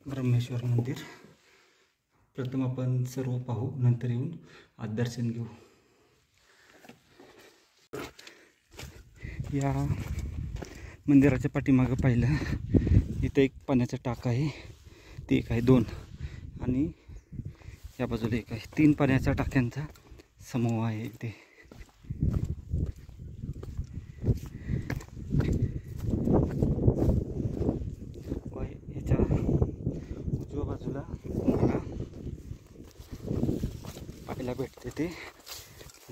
ब्रह्मेश्वर मंदिर प्रथम आपण सर्व पाहू, नंतर येऊन आज दर्शन घेऊ. या मंदिराच्या पाठीमागं पाहिलं इथं एक पाण्याचा टाका आहे. ते एक आहे, 2 आणि या बाजूला एक आहे. 3 पाण्याच्या टाक्यांचा समूह आहे इथे. याच्या उजव्या बाजूला मला पाहायला भेटते ते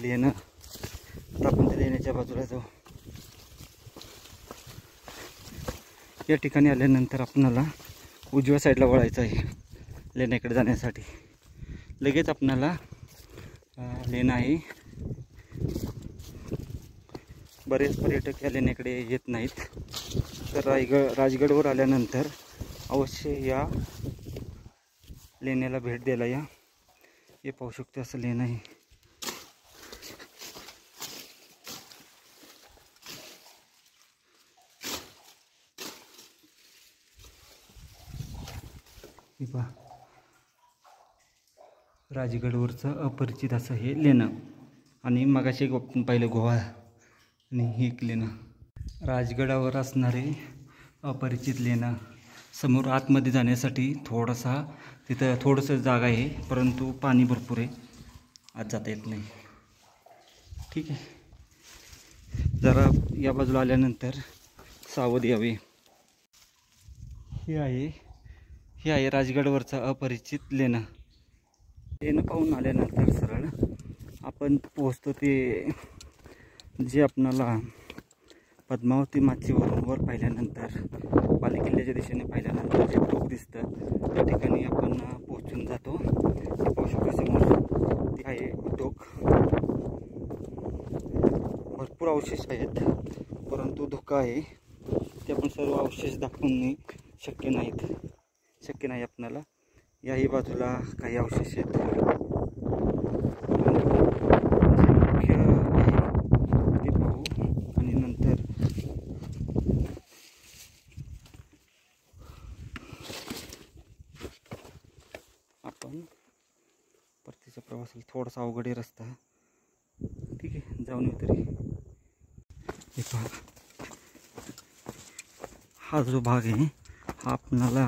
लेणं. आता आपण त्या लेण्याच्या बाजूला जाऊ. या ठिकाणी आल्यानंतर आपणाला उजव्या साईडला वळायचं आहे लेण्याकडे जाण्यासाठी. लगेच आपणाला लेणं आहे. बरेच पर्यटक या लेण्याकडे येत नाहीत, तर राजगडवर आल्यानंतर अवश्य या लेण्याला भेट द्यायला या. हे पाहू शकतो असं लेणं आहे. राजगडवरचं अपरिचित असं हे लेणं. आणि मगाशी एक आपण पाहिलं गोवा आणि हे एक लेणं. राजगडावर असणारे अपरिचित लेणं. समोर आतमध्ये जाण्यासाठी तिथं थोडंसं जागा आहे, परंतु पाणी भरपूर आहे, आत जाता येत नाही. ठीक आहे, जरा या बाजूला आल्यानंतर सावध यावे. हे आहे राजगडवरचं अपरिचित लेणं. लेणं पाहून आल्यानंतर सरळ आपण पोहोचतो ते जे आपणाला पद्मावती माचीवरून वर पाहिल्यानंतर बालेकिल्ल्याच्या दिशेने पाहिल्यानंतर जे टोक दिसतं त्या ठिकाणी आपण पोहोचून जातो. ते पाहू शकतो समोर ते आहे टोक. भरपूर अवशेष आहेत, परंतु धोका आहे. ते आपण सर्व अवशेष दाखवणे शक्य नाही आपणाला. याही बाजूला काही अवशेष आहेत. मुख्य आहे ते पाहू आणि नंतर आपण परतीच्या प्रवासाला थोडासा अवघड आहे रस्ता. ठीक आहे, जाऊन येऊ तरी. हे पहा, हा जो भाग आहे हा आपणाला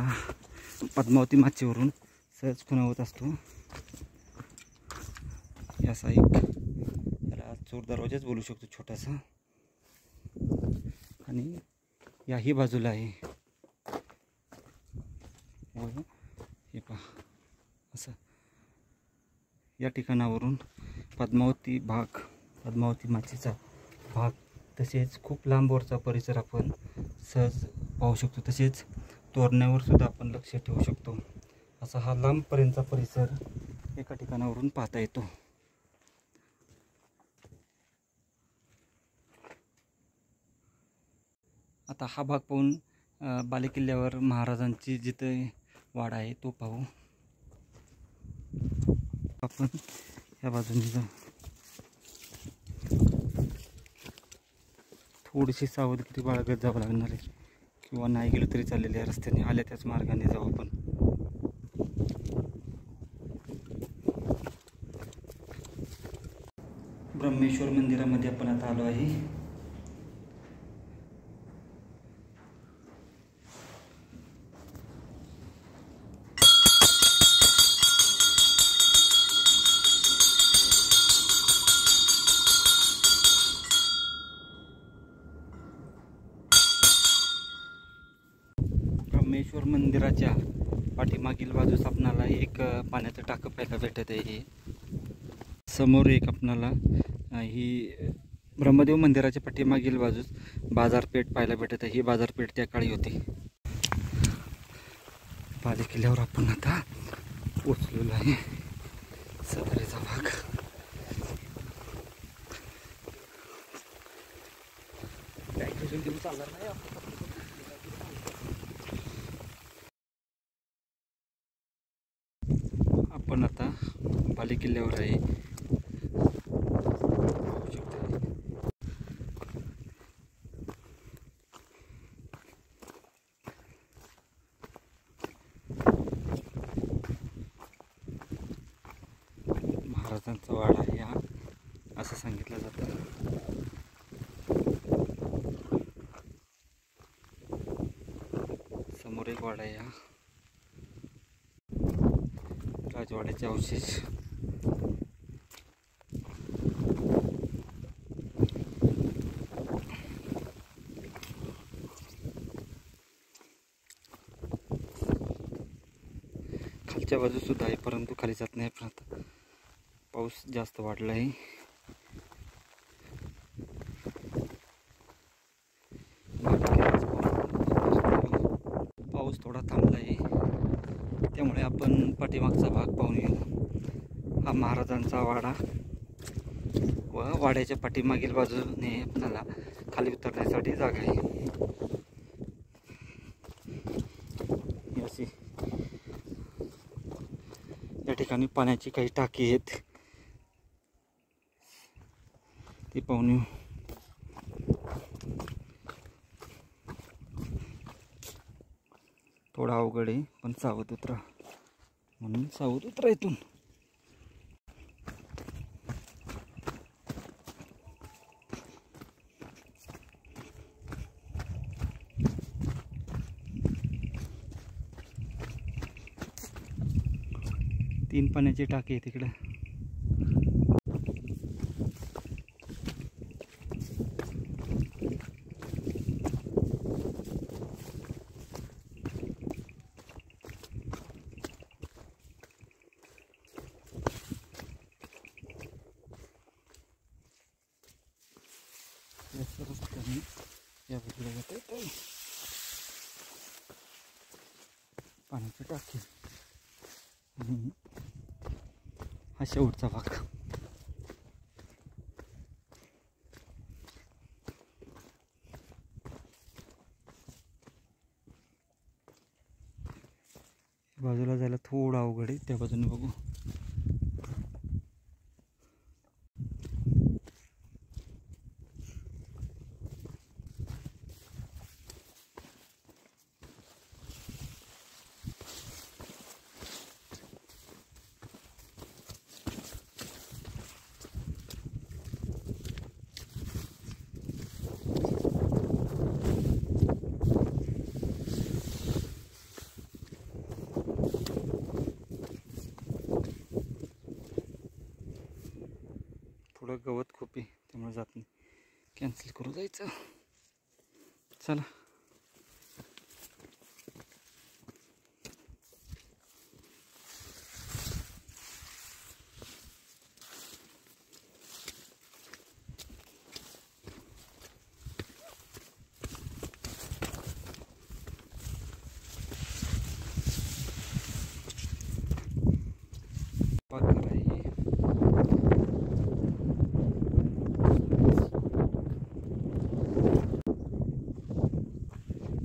पद्मावती माचीवरून सहज खुणावत असतो. याचा एक याला चोर दरवाजाच बोलू शकतो छोटासा. आणि याही बाजूला आहे. व हे पहा, असं या ठिकाणावरून पद्मावती माचीचा भाग, तसेच खूप लांबवरचा परिसर आपण सहज पाहू शकतो. तसेच तोरण्यावर सुद्धा आपण लक्ष ठेवू शकतो. असा हा लांबपर्यंतचा परिसर एका ठिकाणावरून पाहता येतो. आता हा भाग पाहून बालेकिल्ल्यावर महाराजांची जिथे वाडा आहे तो पाहू. आपण या बाजूने जाऊ. थोडीशी सावधगिरी बाळगत जावं लागणार आहे, किंवा नाही गेलो तरी चालेल. या रस्त्याने आल्या त्याच मार्गाने जाऊ आपण. ब्रह्मेश्वर मंदिरामध्ये आपण आता आलो आहे. ब्रह्मेश्वर मंदिराच्या पाठीमागील बाजूस आपणाला एक पाण्याचं टाकं पाहायला भेटत आहे. समोर एक आपणाला ही ब्रह्मदेव मंदिराच्या पाठीमागील बाजूस बाजारपेठ पाहायला भेटत आहे. ही बाजारपेठ त्या काळी होती. बालेकिल्ल्यावर आपण आता पोचलेलो आहे. सदरेचा भाग. आपण आता बालेकिल्ल्यावर आहे. महाराजांचा वाडा आहे हा, असं सांगितलं जातं. समोर एक वाडा आहे हा. राजवाड्याचे अवशेष. खालच्या बाजू सुद्धा आहे, परंतु खाली जात नाही. पण आता पाऊस जास्त वाढला आहे. पाऊस थोडा थांबला आहे, त्यामुळे आपण पाठीमागचा भाग पाहून येऊ. हा महाराजांचा वाडा व वाड्याच्या पाठीमागील बाजूने आपल्याला खाली उतरण्यासाठी जागा आहे. अशी या ठिकाणी पाण्याची काही टाकी आहेत, ती पाहून येऊ. थोडा अवघड आहे, पण सावध उतरा, म्हणून सावध उतरा इथून. तीन पाण्याची टाकी आहे तिकडे. रस्त्याने या बाजूला जाता येतं. पाण्याची टाकी आणि हा शेवटचा भाग. बाजूला जायला थोडं अवघड आहे, त्या बाजूने बघू. थोडं गवत खूप आहे त्यामुळे जात नाही. कॅन्सल करू जायचं. चला.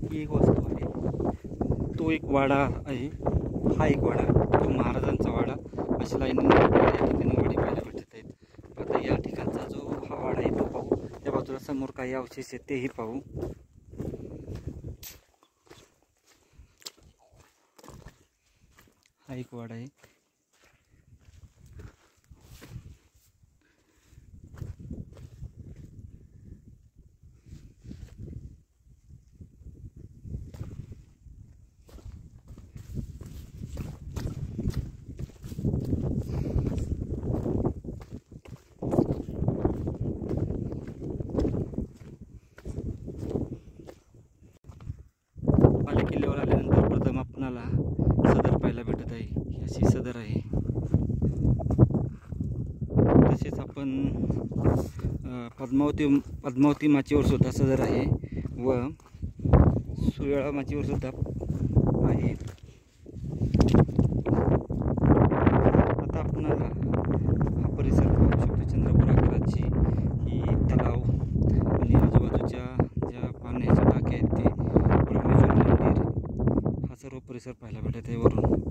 ही एक वस्तू आहे. तो एक वाडा आहे. हा एक वाडा, तो महाराजांचा वाडा. अशा लाईनीने या ठिकाणी वाडे पाहायला भेटत आहेत. आता या ठिकाणचा जो हा वाडा आहे तो पाहू. त्या बाजूला समोर काही अवशेष आहेत तेही पाहू. हा एक वाडा आहे. किल्ल्यावर आल्यानंतर प्रथम आपणाला सदर पाहायला भेटत आहे. ही अशी सदर आहे. तसेच आपण पद्मावती माचीवर सुद्धा सदर आहे व सुयाळा माचीवर सुद्धा आहे. आता आपणाला हा परिसर पाहू शकतो. चंद्रपूर आकाराची ही तलाव आणि आजूबाजूच्या ज्या पाण्याच्या टाक्या आहेत ते ब्रह्मेश्वर मंदिर, हा सर्व परिसर पाहायला भेटत आहे वरून.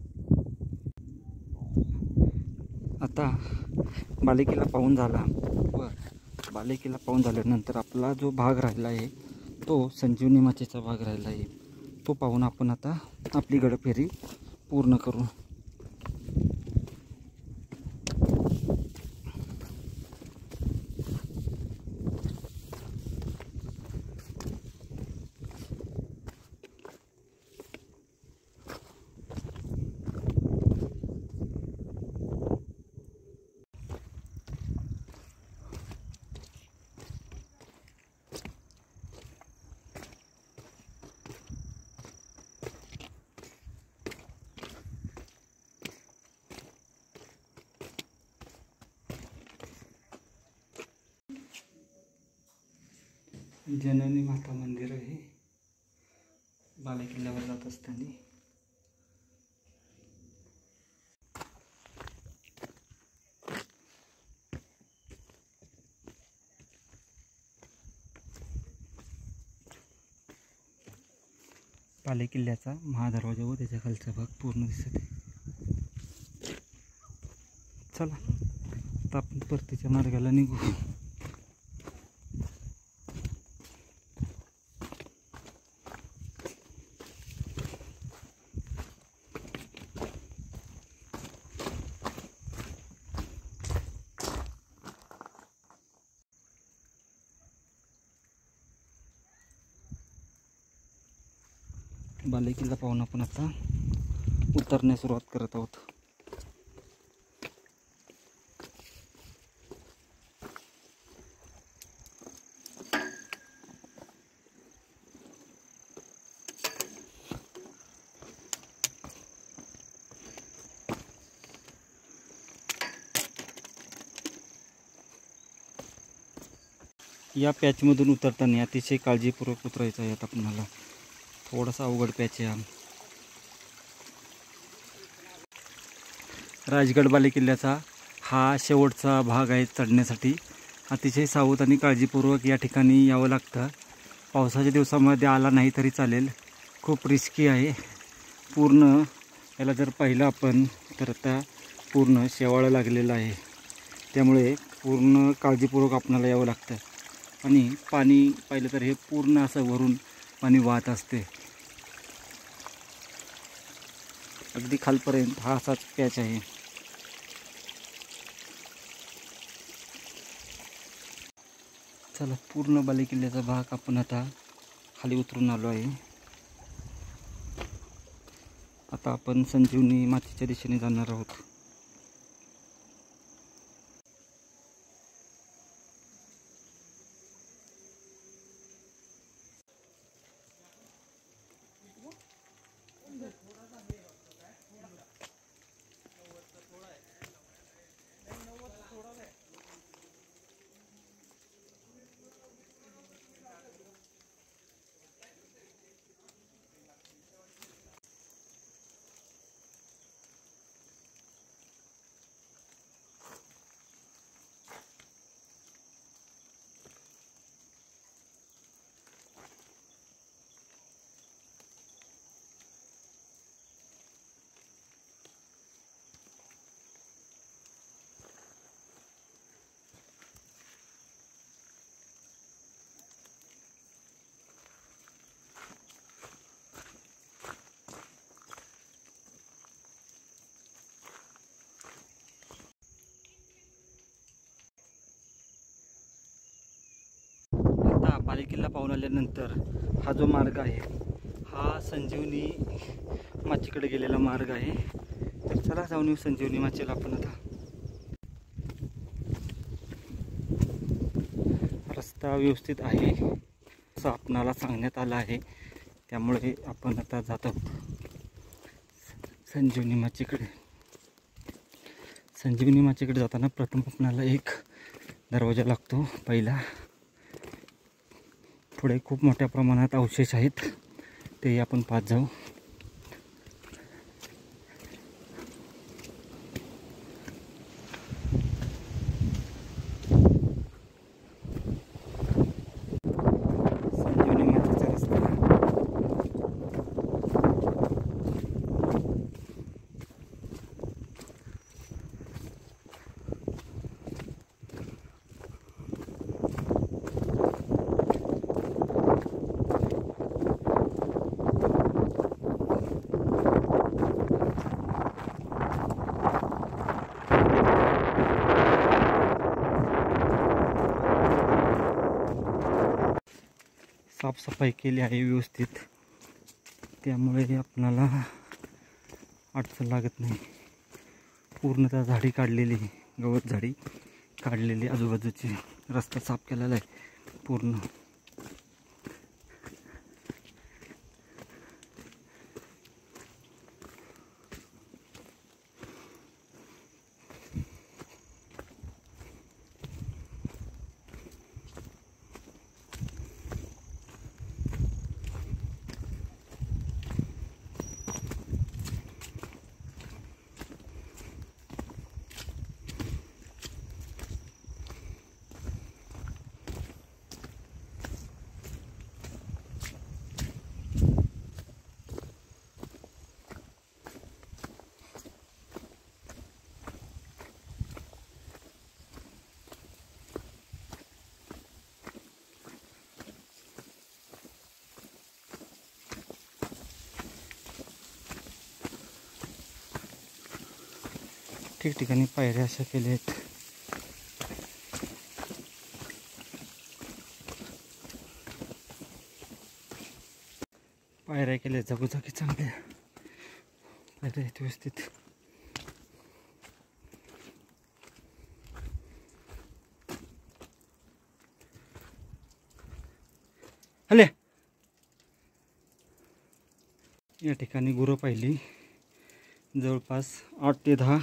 आता बालेकिल्ला पाहून झाला व बालेकिल्ला पाहून झाल्यानंतर आपला जो भाग राहिला आहे तो संजीवनी माचीचा भाग राहिला आहे. तो पाहून आपण आता आपली गडफेरी पूर्ण करू. जननी माता मंदिर आहे बालेकिल्ल्यावर जात असताना. बालेकिल्ल्याचा महादरवाजा व त्याच्या खालचा भाग पूर्ण दिसत आहे. चला आता आपण परतीच्या मार्गाला निघू. बालेकिल्ला पाहून आपण आता उतरण्यास सुरुवात करत आहोत. या पॅचमधून उतरताना अतिशय काळजीपूर्वक उतरायचं आहे. आता आपल्याला थोडासा अवघड पॅच आहे. राजगड बालेकिल्ल्याचा हा शेवटचा भाग आहे चढण्यासाठी. अतिशय सावध आणि काळजीपूर्वक या ठिकाणी यावं लागतं. पावसाच्या दिवसामध्ये आला नाही तरी चालेल, खूप रिस्की आहे. पूर्ण याला जर पाहिलं आपण तर आता पूर्ण शेवाळं लागलेलं आहे. त्यामुळे पूर्ण काळजीपूर्वक आपणाला यावं लागतं. आणि पाणी पाहिलं तर हे पूर्ण असं वरून पाणी वाहत असते. अगदी खालपर्यंत हा असाच पॅच आहे. चला, पूर्ण बालेकिल्ल्याचा भाग आपण आता खाली उतरून आलो आहे. आता आपण संजीवनी माचीच्या दिशेने जाणार आहोत. बालेकिल्ला पाहून आल्यानंतर हा जो मार्ग आहे हा संजीवनी माचीकडे गेलेला मार्ग आहे. तर चला जाऊन येऊ संजीवनी माचीला आपण. आता रस्ता व्यवस्थित आहे असं आपणाला सांगण्यात आलं आहे, त्यामुळे आपण आता जात आहोत संजीवनी माचीकडे. संजीवनी माचीकडे जाताना प्रथम आपणाला एक दरवाजा लागतो पहिला. पुढे खूप मोठ्या प्रमाणात अवशेष आहेत, तेही आपण पाहत जाऊ. संजीवनी माचीचा रस्ता साफसफाई केली आहे व्यवस्थित, त्यामुळे आपणाला अडचण लागत नाही. पूर्णतः झाडी काढलेली, गवत झाडी काढलेली, आजूबाजूची रस्ता साफ केलेला आहे पूर्ण. ठिकठिकाणी पायऱ्या अशा केल्या आहेत. पायऱ्या केल्या जागोजागी चांगल्या पायऱ्या आहेत व्यवस्थित. हले या ठिकाणी गुरं पाहिली. जवळपास 8 ते 10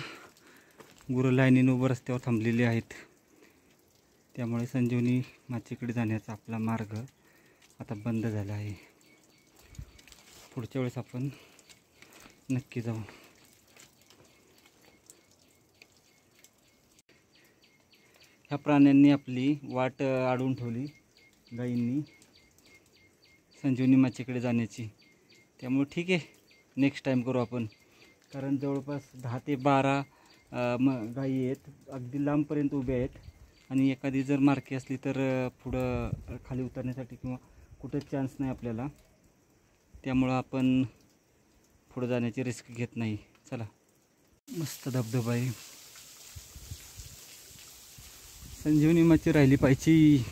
गुरं लाईनीने उभं रस्त्यावर थांबलेली आहेत. त्यामुळे संजीवनी माचीकडे जाण्याचा आपला मार्ग आता बंद झाला आहे. पुढच्या वेळेस आपण नक्की जाऊ. ह्या प्राण्यांनी आपली वाट अडवून ठेवली गाईंनी संजीवनी माचीकडे जाण्याची. त्यामुळे ठीक आहे, नेक्स्ट टाईम करू आपण. कारण जवळपास 10 ते 12 गायी आहेत, अगदी लांबपर्यंत उभ्या आहेत. आणि एखादी जर मार्की असली तर पुढं खाली उतरण्यासाठी किंवा कुठंच चान्स नाही आपल्याला. त्यामुळं आपण पुढं जाण्याची रिस्क घेत नाही. चला, मस्त धबधबा आहे. संजीवनी माची राहिली पाहिजे.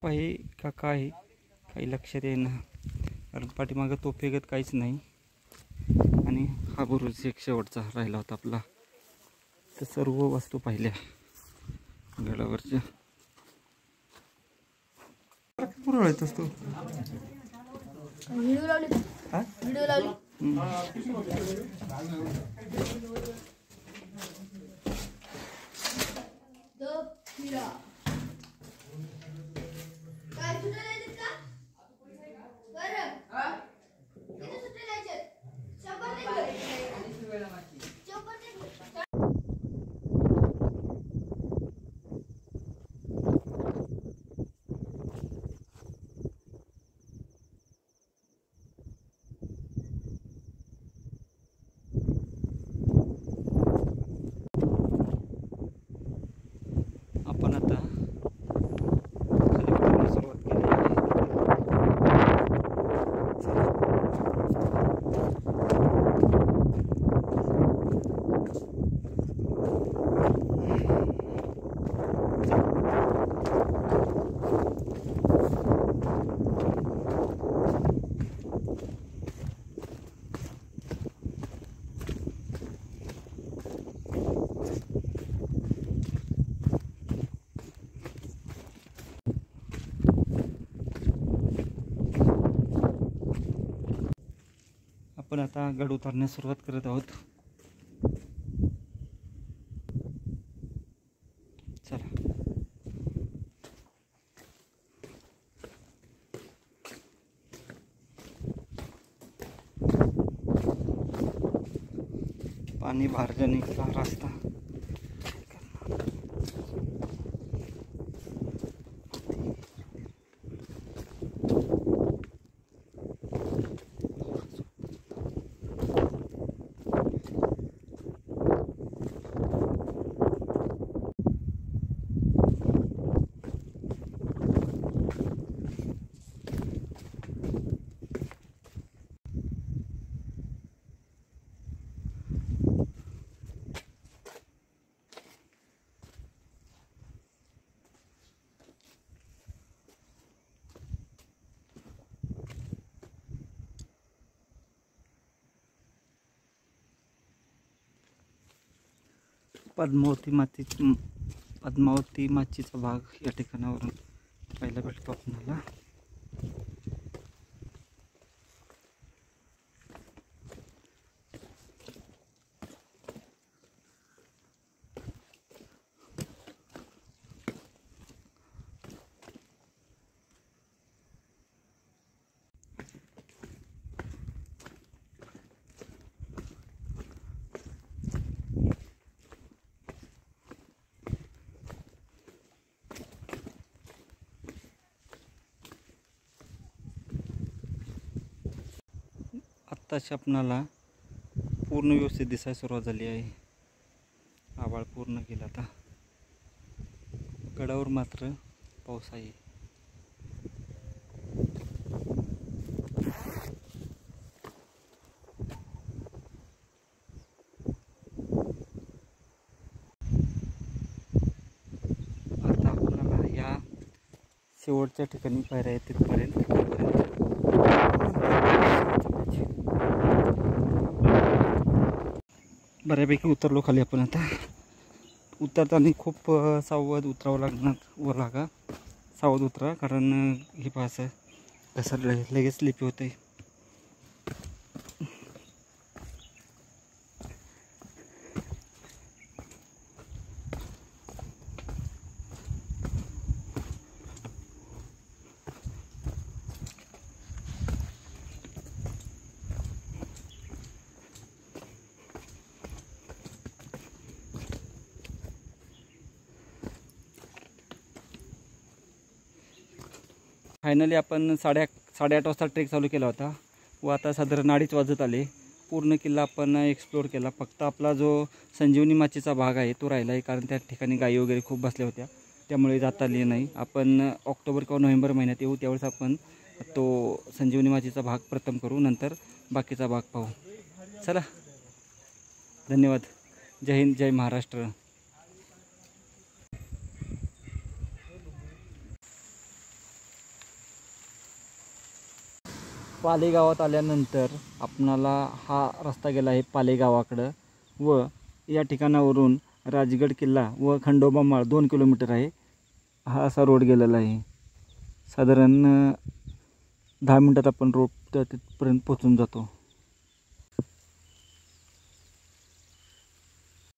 आहे का काय काही लक्षात येईना, कारण पाठीमागं तोफेगत काहीच नाही. आणि हा बुरुज एक शेवटचा राहिला होता आपला. तर सर्व वस्तू पाहिल्या गडावरच्या. पुरळ येत असतो व्हिडिओ लावली. काय आपण आता गड उतरण्यास सुरुवात करत आहोत. चला. पाणी बाहेर निघाला रस्ता. पद्मावती माचीचा भाग या ठिकाणावरून पाहायला भेटतो आपल्याला. आत्ताच आपणाला पूर्ण व्यवस्थित दिसायला सुरुवात झाली आहे. आभाळ पूर्ण गेला. आता गडावर मात्र पाऊस आहे. आता आपल्याला या शेवटच्या ठिकाणी पायऱ्या आहेत तिथपर्यंत. बऱ्यापैकी उतरलो खाली आपण. आता उतरताना खूप सावध उतरावं लागणार. वर लागा, सावध उतरा, कारण हे पास घसरलं लगेच स्लिपी होते. फायनली आपण 8:30 वाजता ट्रेक चालू केला होता व आता साधारण 2:30 वाजत आले. पूर्ण किल्ला आपण एक्सप्लोअर केला. फक्त आपला जो संजीवनी माचीचा भाग आहे तो राहिला आहे, कारण त्या ठिकाणी गायी वगैरे खूप बसल्या होत्या, त्यामुळे जाता आले नाही. आपण ऑक्टोबर किंवा नोव्हेंबर महिन्यात येऊ, त्यावेळेस आपण तो संजीवनी माचीचा भाग प्रथम करू, नंतर बाकीचा भाग पाहू. चला, धन्यवाद. जय हिंद, जय महाराष्ट्र. पाले गावात आल्यानंतर आपणाला हा रस्ता गेला आहे पाले गावाकडं व या ठिकाणावरून राजगड किल्ला व खंडोबा माळ 2 किलोमीटर आहे. हा असा रोड गेलेला आहे. साधारण 10 मिनिटात आपण रोड तिथपर्यंत पोहोचून जातो.